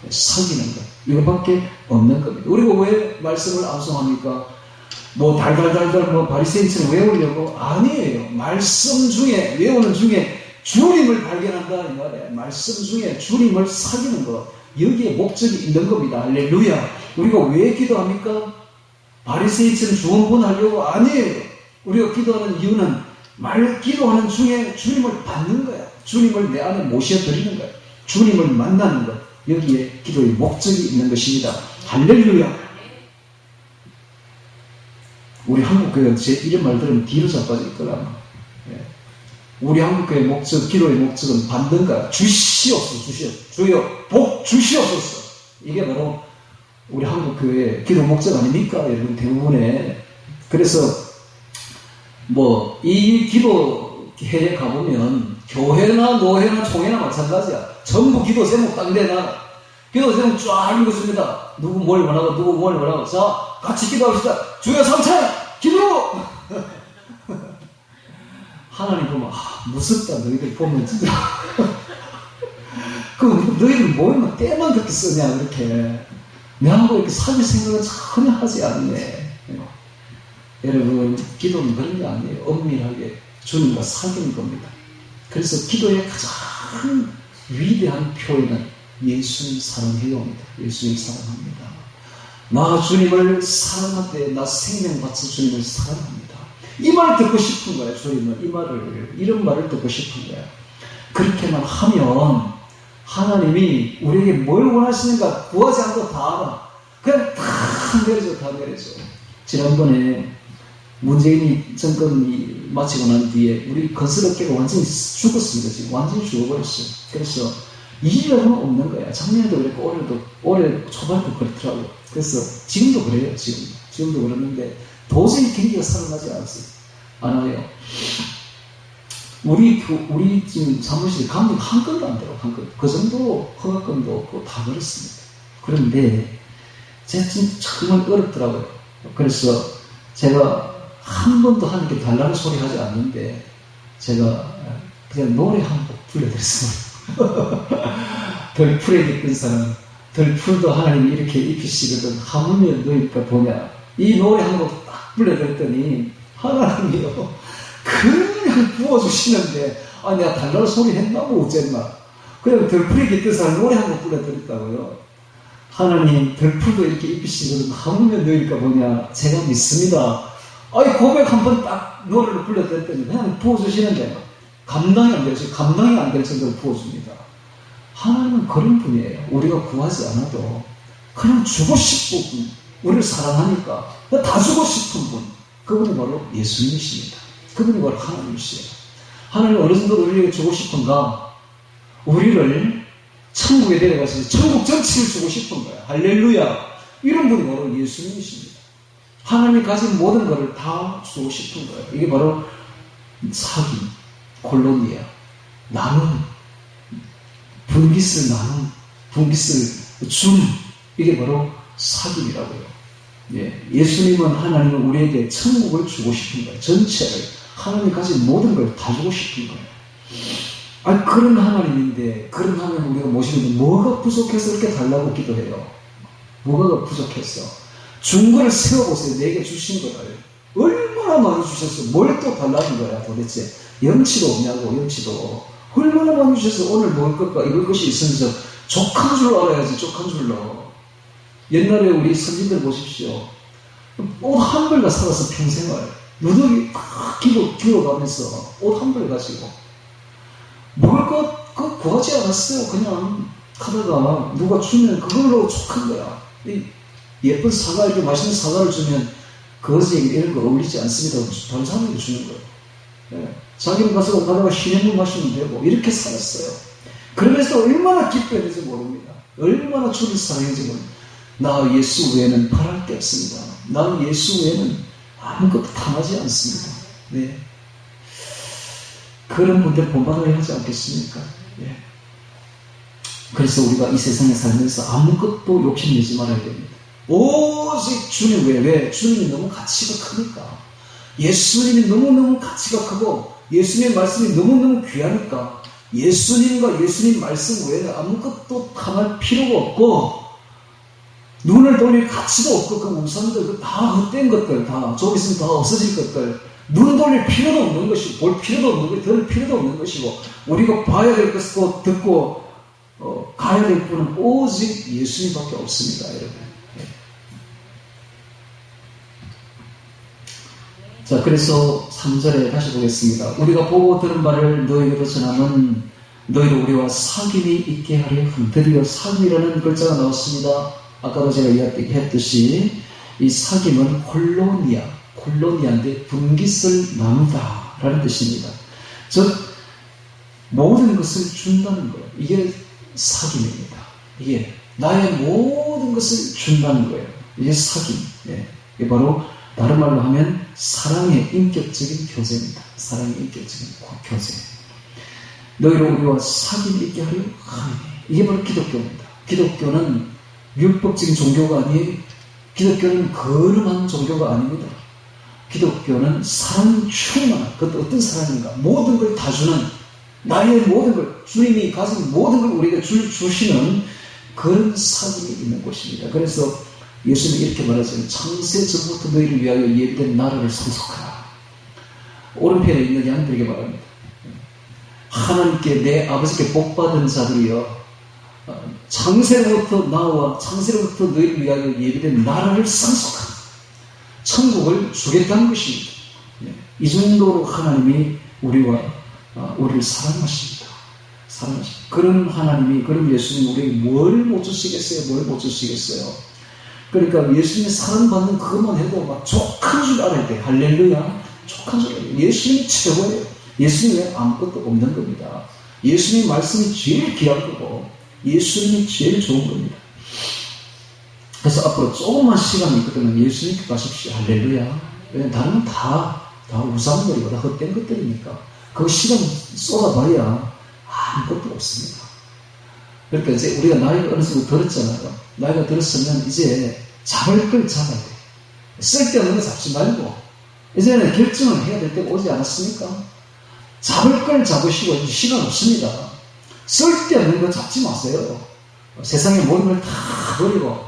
사귀는 것, 이거밖에 없는 겁니다. 우리가 왜 말씀을 암송합니까? 뭐 달달달달 뭐 바리새인처럼 외우려고? 아니에요. 말씀 중에, 외우는 중에 주님을 발견한다 이 말이에요. 말씀 중에 주님을 사귀는 것, 여기에 목적이 있는 겁니다. 할렐루야. 우리가 왜 기도합니까? 바리새인처럼 주원본하려고? 아니에요. 우리가 기도하는 이유는 기도하는 중에 주님을 받는 거야. 주님을 내 안에 모셔드리는 거야. 주님을 만나는 것, 여기에 기도의 목적이 있는 것입니다. 할렐루야. 우리 한국교회가 제 이런 말 들으면 뒤로 자빠질 거라. 우리 한국교회의 목적, 기도의 목적은 받는 거야. 주시옵소서, 주여, 복 주시옵소서. 이게 바로 우리 한국교회의 기도 목적 아닙니까? 여러분, 대부분의. 그래서 뭐 이 기도회에 가보면 교회나 노회나 총회나 마찬가지야. 전부 기도 제목 딱 내놔. 기도 제목 쫙 읽어줍니다. 누구 뭘 원하고 누구 뭘 원하고. 자, 같이 기도합시다. 주여 삼찬 기도. 하나님 보면 무섭다. 너희들 보면 진짜. 그 너희들 모이면 때만 그렇게 쓰냐 그렇게. 내하고 이렇게 사귈 생각은 전혀 하지 않네. 여러분, 기도는 그런 게 아니에요. 은밀하게 주님과 사귀는 겁니다. 그래서 기도의 가장 위대한 표현은 예수님 사랑해요입니다. 예수님 사랑합니다. 나 주님을 사랑하되 나 생명 바쳐 주님을 사랑합니다. 이 말을 듣고 싶은 거예요. 주님은 이런 말을 듣고 싶은 거예요. 그렇게만 하면 하나님이 우리에게 뭘 원하시는가 구하지 않고 다 알아. 그냥 다 내려줘. 지난번에 문재인이 정권이 마치고 난 뒤에 우리 건설업계가 완전히 죽었습니다. 지금 완전히 죽어버렸어요. 그래서 일은 없는 거야. 작년에도 그랬고 올해 초반에도 그렇더라고요. 그래서 지금도 그래요. 지금도 그러는데 도저히 경기가 살아나지 않아요. 우리 지금 사무실에 감독 한 건도 안 돼요. 그 정도로 허가권도 없고 다 그렇습니다. 그런데 제가 진짜 정말 어렵더라고요. 그래서 제가 한 번도 하나님께 달라는 소리 하지 않는데 제가 그냥 노래 한 곡 불러드렸습니다. 덜풀에 깃든 사람, 덜풀도 하나님이 이렇게 입히시거든 하물며 너희가 보냐. 이 노래 한 곡 딱 불러드렸더니 하나님이요 그냥 부어주시는데 내가 달라는 소리 했나 뭐 어쨌나. 그냥 덜풀에 깃든 사람 노래 한 곡 불러드렸다고요. 하나님 덜풀도 이렇게 입히시거든 하물며 너희가 보냐. 제가 믿습니다. 고백 한 번 딱 노래를 불러드렸더니 그냥 부어주시는데 감당이 안 될 정도로 부어줍니다. 하나님은 그런 분이에요. 우리가 구하지 않아도 그냥 주고 싶은 분, 우리를 사랑하니까 다 주고 싶은 분, 그분이 바로 예수님이십니다. 그분이 바로 하나님이시에요. 하나님 어느 정도 우리에게 주고 싶은가? 우리를 천국에 데려가서 천국 전체를 주고 싶은 거야. 할렐루야. 이런 분이 바로 예수님이십니다. 하나님이 가진 모든 것을 다 주고 싶은 거예요. 이게 바로 사귐, 콜로니아, 나눔, 분깃을 나눔, 분깃을 줌, 이게 바로 사귐이라고요. 예수님은 하나님은 우리에게 천국을 주고 싶은 거예요. 전체를. 하나님이 가진 모든 걸 다 주고 싶은 거예요. 그런 하나님인데, 그런 하나님 우리가 모시는데 뭐가 부족해서 이렇게 달라고 기도해요? 뭐가 부족해서? 중거를 세워보세요. 내게 주신 거를. 얼마나 많이 주셨어요. 뭘 또 달라는 거야 도대체. 염치도 없냐고. 염치도. 얼마나 많이 주셔서 오늘 먹을 것과 입을 것이 있으면서 족한 줄 알아야지. 족한 줄로. 옛날에 우리 선진들 보십시오. 옷 한 벌가 살아서 평생을 누더기 딱 길어가면서 옷 한 벌 가지고 먹을 것 그거 구하지 않았어요. 그냥 하다가 누가 주면 그걸로 족한 거야. 예쁜 사과, 이렇게 맛있는 사과를 주면 거지 이런 거 어울리지 않습니다. 다른 사람에게 주는 거예요. 자기는 가다가 시냇물 마시면 되고 이렇게 살았어요. 그러면서 얼마나 기뻐했는지 모릅니다. 얼마나 주를 사랑했는지 모릅니다. 나 예수 외에는 바랄 게 없습니다. 나는 예수 외에는 아무것도 탐하지 않습니다. 그런 분들 본받아야 하지 않겠습니까? 그래서 우리가 이 세상에 살면서 아무것도 욕심내지 말아야 됩니다. 오직 주님 외에 주님이 너무 가치가 크니까, 예수님이 너무너무 가치가 크고 예수님의 말씀이 너무너무 귀하니까 예수님과 예수님 말씀 외에는 아무것도 탐할 필요가 없고 눈을 돌릴 가치도 없고 그 우상들 다 헛된 것들, 다 좀 있으면 다 없어질 것들, 눈 돌릴 필요도 없는 것이고 볼 필요도 없는 것이고 들을 필요도 없는 것이고 우리가 봐야 될 것도 듣고 가야 될 분은 오직 예수님밖에 없습니다. 여러분. 자, 그래서 3절에 다시 보겠습니다. 우리가 보고 들은 바를 너희에게로 전하면 너희로 우리와 사귐이 있게 하려 함. 드디어 사귐이라는 글자가 나왔습니다. 아까도 제가 이야기했듯이 이 사귐은 콜로니아인데 분깃을 나누다 라는 뜻입니다. 즉 모든 것을 준다는 거예요. 이게 사귐입니다. 이게 나의 모든 것을 준다는 거예요. 이게 사귐. 이게 바로 다른 말로 하면 사랑의 인격적인 교제입니다. 사랑의 인격적인 교제. 너희로 우리와 사귐이 있게 하려 하니. 이게 바로 기독교입니다. 기독교는 율법적인 종교가 아니에요. 기독교는 거룩한 종교가 아닙니다. 기독교는 사랑 충만한, 그것도 어떤 사랑인가? 모든 걸 다 주는, 나의 모든 걸, 주님이 가진 모든 걸 우리에게 주시는 그런 사귐이 있는 곳입니다. 그래서 예수님이 이렇게 말하잖아요. 창세 전부터 너희를 위하여 예비된 나라를 상속하라. 오른편에 있는 양들에게 말합니다. 하나님께 내 아버지께 복받은 자들이여 창세로부터 나와 창세로부터 너희를 위하여 예비된 나라를 상속하라. 천국을 주겠다는 것입니다. 이 정도로 하나님이 우리를 사랑하십니다. 그런 하나님이, 그런 예수님 우리에게 뭘 못 주시겠어요? 뭘 못 주시겠어요? 그러니까 예수님이 사랑받는 그것만 해도 막 족한 줄 알아야 돼. 할렐루야. 족한 줄 알아야 돼. 예수님이 최고예요. 예수님 외에 아무것도 없는 겁니다. 예수님 말씀이 제일 귀한 거고 예수님이 제일 좋은 겁니다. 그래서 앞으로 조금만 시간이 있거든요. 예수님께 가십시오. 할렐루야. 왜냐면 다른 건 다 우상거리고 다 헛된 것들이니까 그 시간 쏟아봐야 아무것도 없습니다. 그러니까 이제 우리가 나이가 어느 정도 들었잖아요. 나이가 들었으면 이제 잡을 걸 잡아야 돼. 쓸데없는 거 잡지 말고 이제는 결정을 해야 될 때가 오지 않았습니까? 잡을 걸 잡으시고 이제 시간 없습니다. 쓸데없는 거 잡지 마세요. 세상의 모든 걸 다 버리고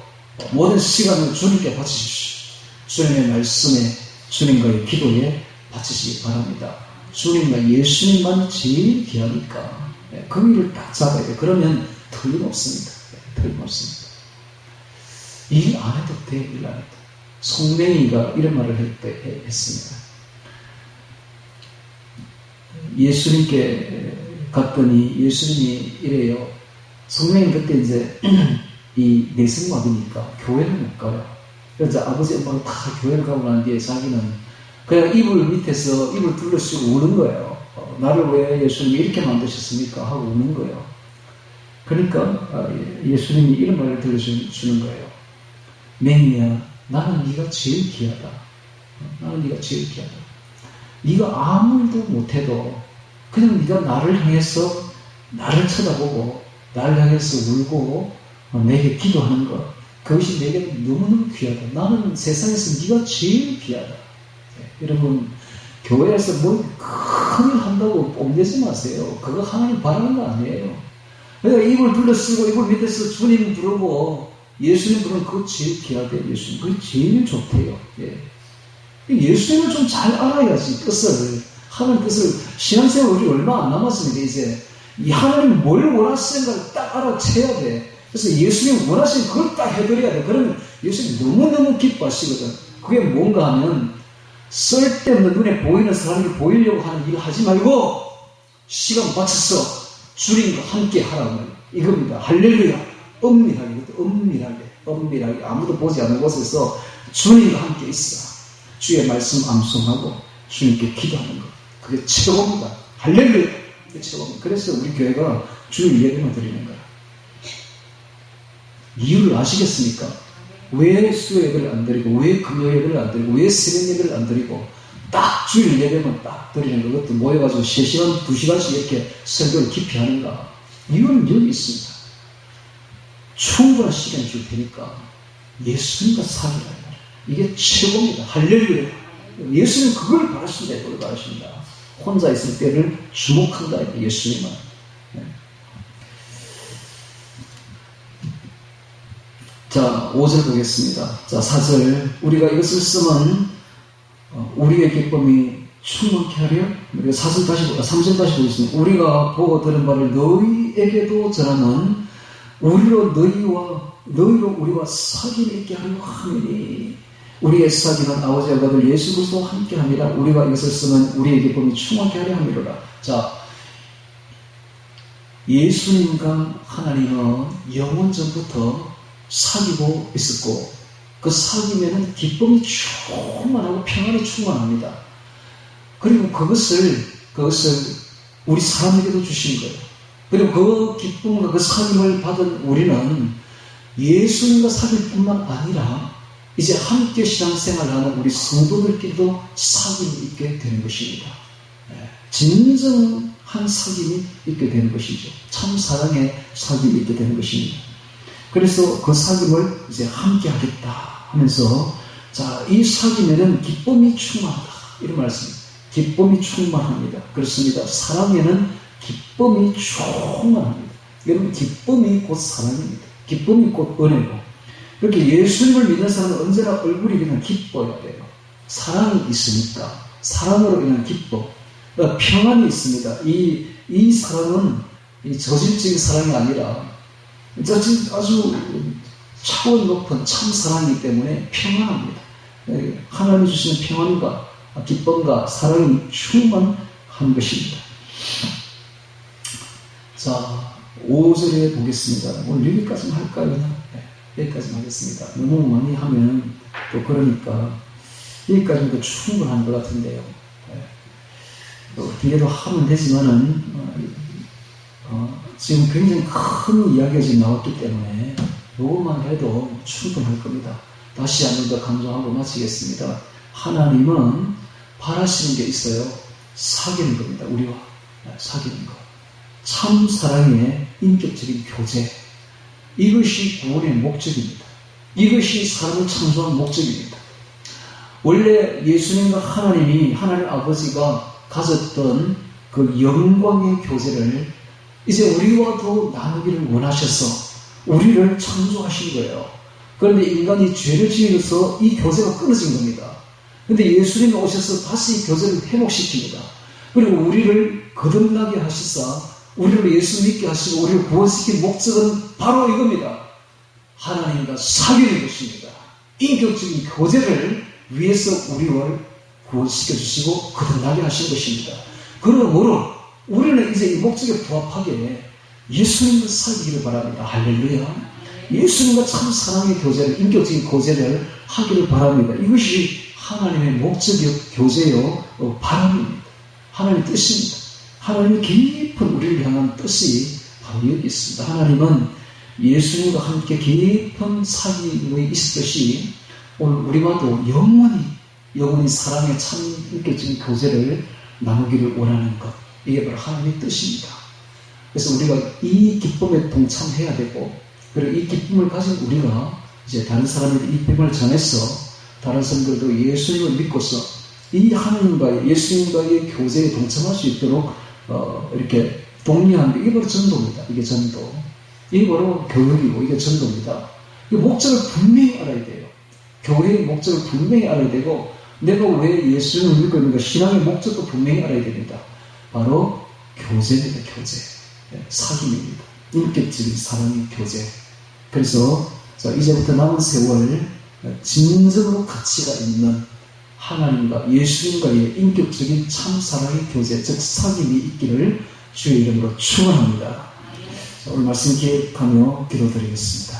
모든 시간을 주님께 바치십시오. 주님의 말씀에, 주님과의 기도에 바치시기 바랍니다. 주님과 예수님만 제일 귀하니까 그 일을 딱 잡아야 돼요. 그러면 틀림없습니다. 틀림없습니다. 일 안 해도 돼. 일 안 해도. 송맹이가 이런 말을 했습니다. 예수님께 갔더니 예수님이 이래요. 송맹이 그때 이제 이 내성마비니까 교회를 못 가요. 그래서 아버지 엄마가 다 교회를 가고 난 뒤에 자기는 그냥 이불 밑에서 이불 둘러쓰고 우는 거예요. 나를 왜 예수님이 이렇게 만드셨습니까? 하고 우는 거예요. 그러니까 예수님이 이런 말을 들려주는 거예요. 맹이야, 나는 네가 제일 귀하다. 나는 네가 제일 귀하다. 네가 아무 일도 못해도 그냥 네가 나를 향해서 나를 쳐다보고 나를 향해서 울고 내게 기도하는 것, 그것이 내게 너무너무 귀하다. 나는 세상에서 네가 제일 귀하다. 여러분, 교회에서 뭘 큰일 한다고 뽐내지 마세요. 그거 하나님 바라는 거 아니에요. 그러니까 이불 둘러쓰고 이불 밑에서 주님 부르고 예수님 부르면 그거 제일 귀하대요. 예수님. 그게 제일 좋대요. 예수님을 좀 잘 알아야지, 뜻을. 하나님 뜻을, 신앙생활이 얼마 안 남았습니다, 이제. 이 하나님 뭘 원하시는가를 딱 알아채야 돼. 그래서 예수님 원하시는 그걸 딱 해드려야 돼. 그러면 예수님 너무너무 기뻐하시거든. 그게 뭔가 하면, 쓸데없는 눈에 보이는 사람이 보이려고 하는 일을 하지 말고, 시간 바쳐서 주님과 함께 하라는 이겁니다. 할렐루야. 엄밀하게 아무도 보지 않는 곳에서 주님과 함께 있으라. 주의 말씀 암송하고 주님께 기도하는 것, 그게 최고입니다. 할렐루야. 그게 최고입니다. 그래서 우리 교회가 주일 예배만 드리는 거야. 이유를 아시겠습니까? 왜 수요 예배를 안 드리고, 왜 금요 예배를 안 드리고, 왜 새벽 예배를 안 드리고, 딱 주일 예배만 딱 드리는 것, 그것도 모여가지고 3시간, 2시간씩 이렇게 설교를 깊이 하는가? 이유는 여기 있습니다. 충분한 시간을 줄 테니까 예수님과 사귀라. 이게 최고입니다. 할렐루야. 예수님 그걸 바라신다. 그걸 바라신다. 혼자 있을 때를 주목한다. 예수님만. 자, 5절 보겠습니다. 자, 4절. 우리가 이것을 쓰면 우리의 기쁨이 충만케 하려. 우리가 3절 다시 보겠습니다. 우리가 보고 들은 바를 너희에게도 전하면 우리로 우리와 사귐 있게 하려 함이니 우리의 사귐은 아버지와 아들 예수 그리스도와 함께 함이라. 우리가 이것을 쓰면 우리의 기쁨이 충만케 하려 함이로라. 자, 예수님과 하나님은 영원 전부터 사귀고 있었고 그 사귐에는 기쁨이 충만하고 평안이 충만합니다. 그리고 그것을 우리 사람에게도 주신 거예요. 그리고 그 기쁨과 그 사귐을 받은 우리는 예수님과 사귈 뿐만 아니라 이제 함께 신앙생활하는 우리 성도들끼리도 사귐이 있게 되는 것입니다. 진정한 사귐이 있게 되는 것이죠. 참 사랑의 사귐이 있게 되는 것입니다. 그래서 그 사귐을 이제 함께 하겠다 하면서, 자, 이 사귐에는 기쁨이 충만하다. 이런 말씀입니다. 기쁨이 충만합니다. 그렇습니다. 사랑에는 기쁨이 충만합니다. 여러분, 기쁨이 곧 사랑입니다. 기쁨이 곧 은혜고. 그렇게 예수님을 믿는 사람은 언제나 얼굴이 그냥 기뻐야 돼요. 사랑이 있으니까. 사랑으로 인한 기쁨. 그러니까 평안이 있습니다. 이 사랑은 이 저질적인 사랑이 아니라 아주 차원 높은 참사랑이기 때문에 평안합니다. 하나님이 주시는 평안과 기쁨과 사랑이 충만한 것입니다. 자, 5절에 보겠습니다. 오늘 여기까지만 할까요? 네, 여기까지만 하겠습니다. 너무 많이 하면 또 그러니까 여기까지는 또 충분한 것 같은데요. 또 뒤에도 하면 되지만은 지금 굉장히 큰 이야기가 지금 나왔기 때문에 요것만 해도 충분할 겁니다. 다시 한 번 더 강조하고 마치겠습니다. 하나님은 바라시는 게 있어요. 사귀는 겁니다. 우리와 사귀는 것. 참 사랑의 인격적인 교제. 이것이 구원의 목적입니다. 이것이 사람을 창조한 목적입니다. 원래 예수님과 하나님 아버지가 가졌던 그 영광의 교제를 이제 우리와도 나누기를 원하셔서 우리를 창조하신 거예요. 그런데 인간이 죄를 지으면서 이 교제가 끊어진 겁니다. 그런데 예수님이 오셔서 다시 이 교제를 회복시킵니다. 그리고 우리를 거듭나게 하시사 우리를 예수 믿게 하시고 우리를 구원시킨 목적은 바로 이겁니다. 하나님과 사귀는 것입니다. 인격적인 교제를 위해서 우리를 구원시켜 주시고 거듭나게 하신 것입니다. 그러므로 우리는 이제 이 목적에 부합하게 예수님과 사귀기를 바랍니다. 할렐루야. 예수님과 참 사랑의 교제를, 인격적인 교제를 하기를 바랍니다. 이것이 하나님의 목적이요, 교제요, 바람입니다. 하나님의 뜻입니다. 하나님의 깊은 우리를 향한 뜻이 바로 여기 있습니다. 하나님은 예수님과 함께 깊은 사귐이 있었듯이 오늘 우리와도 영원히 사랑의 참 인격적인 교제를 나누기를 원하는 것. 이게 바로 하나님의 뜻입니다. 그래서 우리가 이 기쁨에 동참해야 되고, 그리고 이 기쁨을 가진 우리가 이제 다른 사람에게 이 기쁨을 전해서 다른 사람들도 예수님을 믿고서 이 하나님과의 예수님과의 교제에 동참할 수 있도록 이렇게 독려하는 게 이게 바로 전도입니다. 이게 전도. 이게 바로 교육이고 이게 전도입니다. 이 목적을 분명히 알아야 돼요. 교회의 목적을 분명히 알아야 되고 내가 왜 예수님을 믿고 있는가 신앙의 목적도 분명히 알아야 됩니다. 바로 교제입니다. 교제. 사귐입니다. 인격적인 사랑의 교제. 그래서 이제부터 남은 세월 진정으로 가치가 있는 하나님과 예수님과의 인격적인 참 사랑의 교제, 즉 사귐이 있기를 주의 이름으로 축원합니다. 오늘 말씀 기억하며 기도드리겠습니다.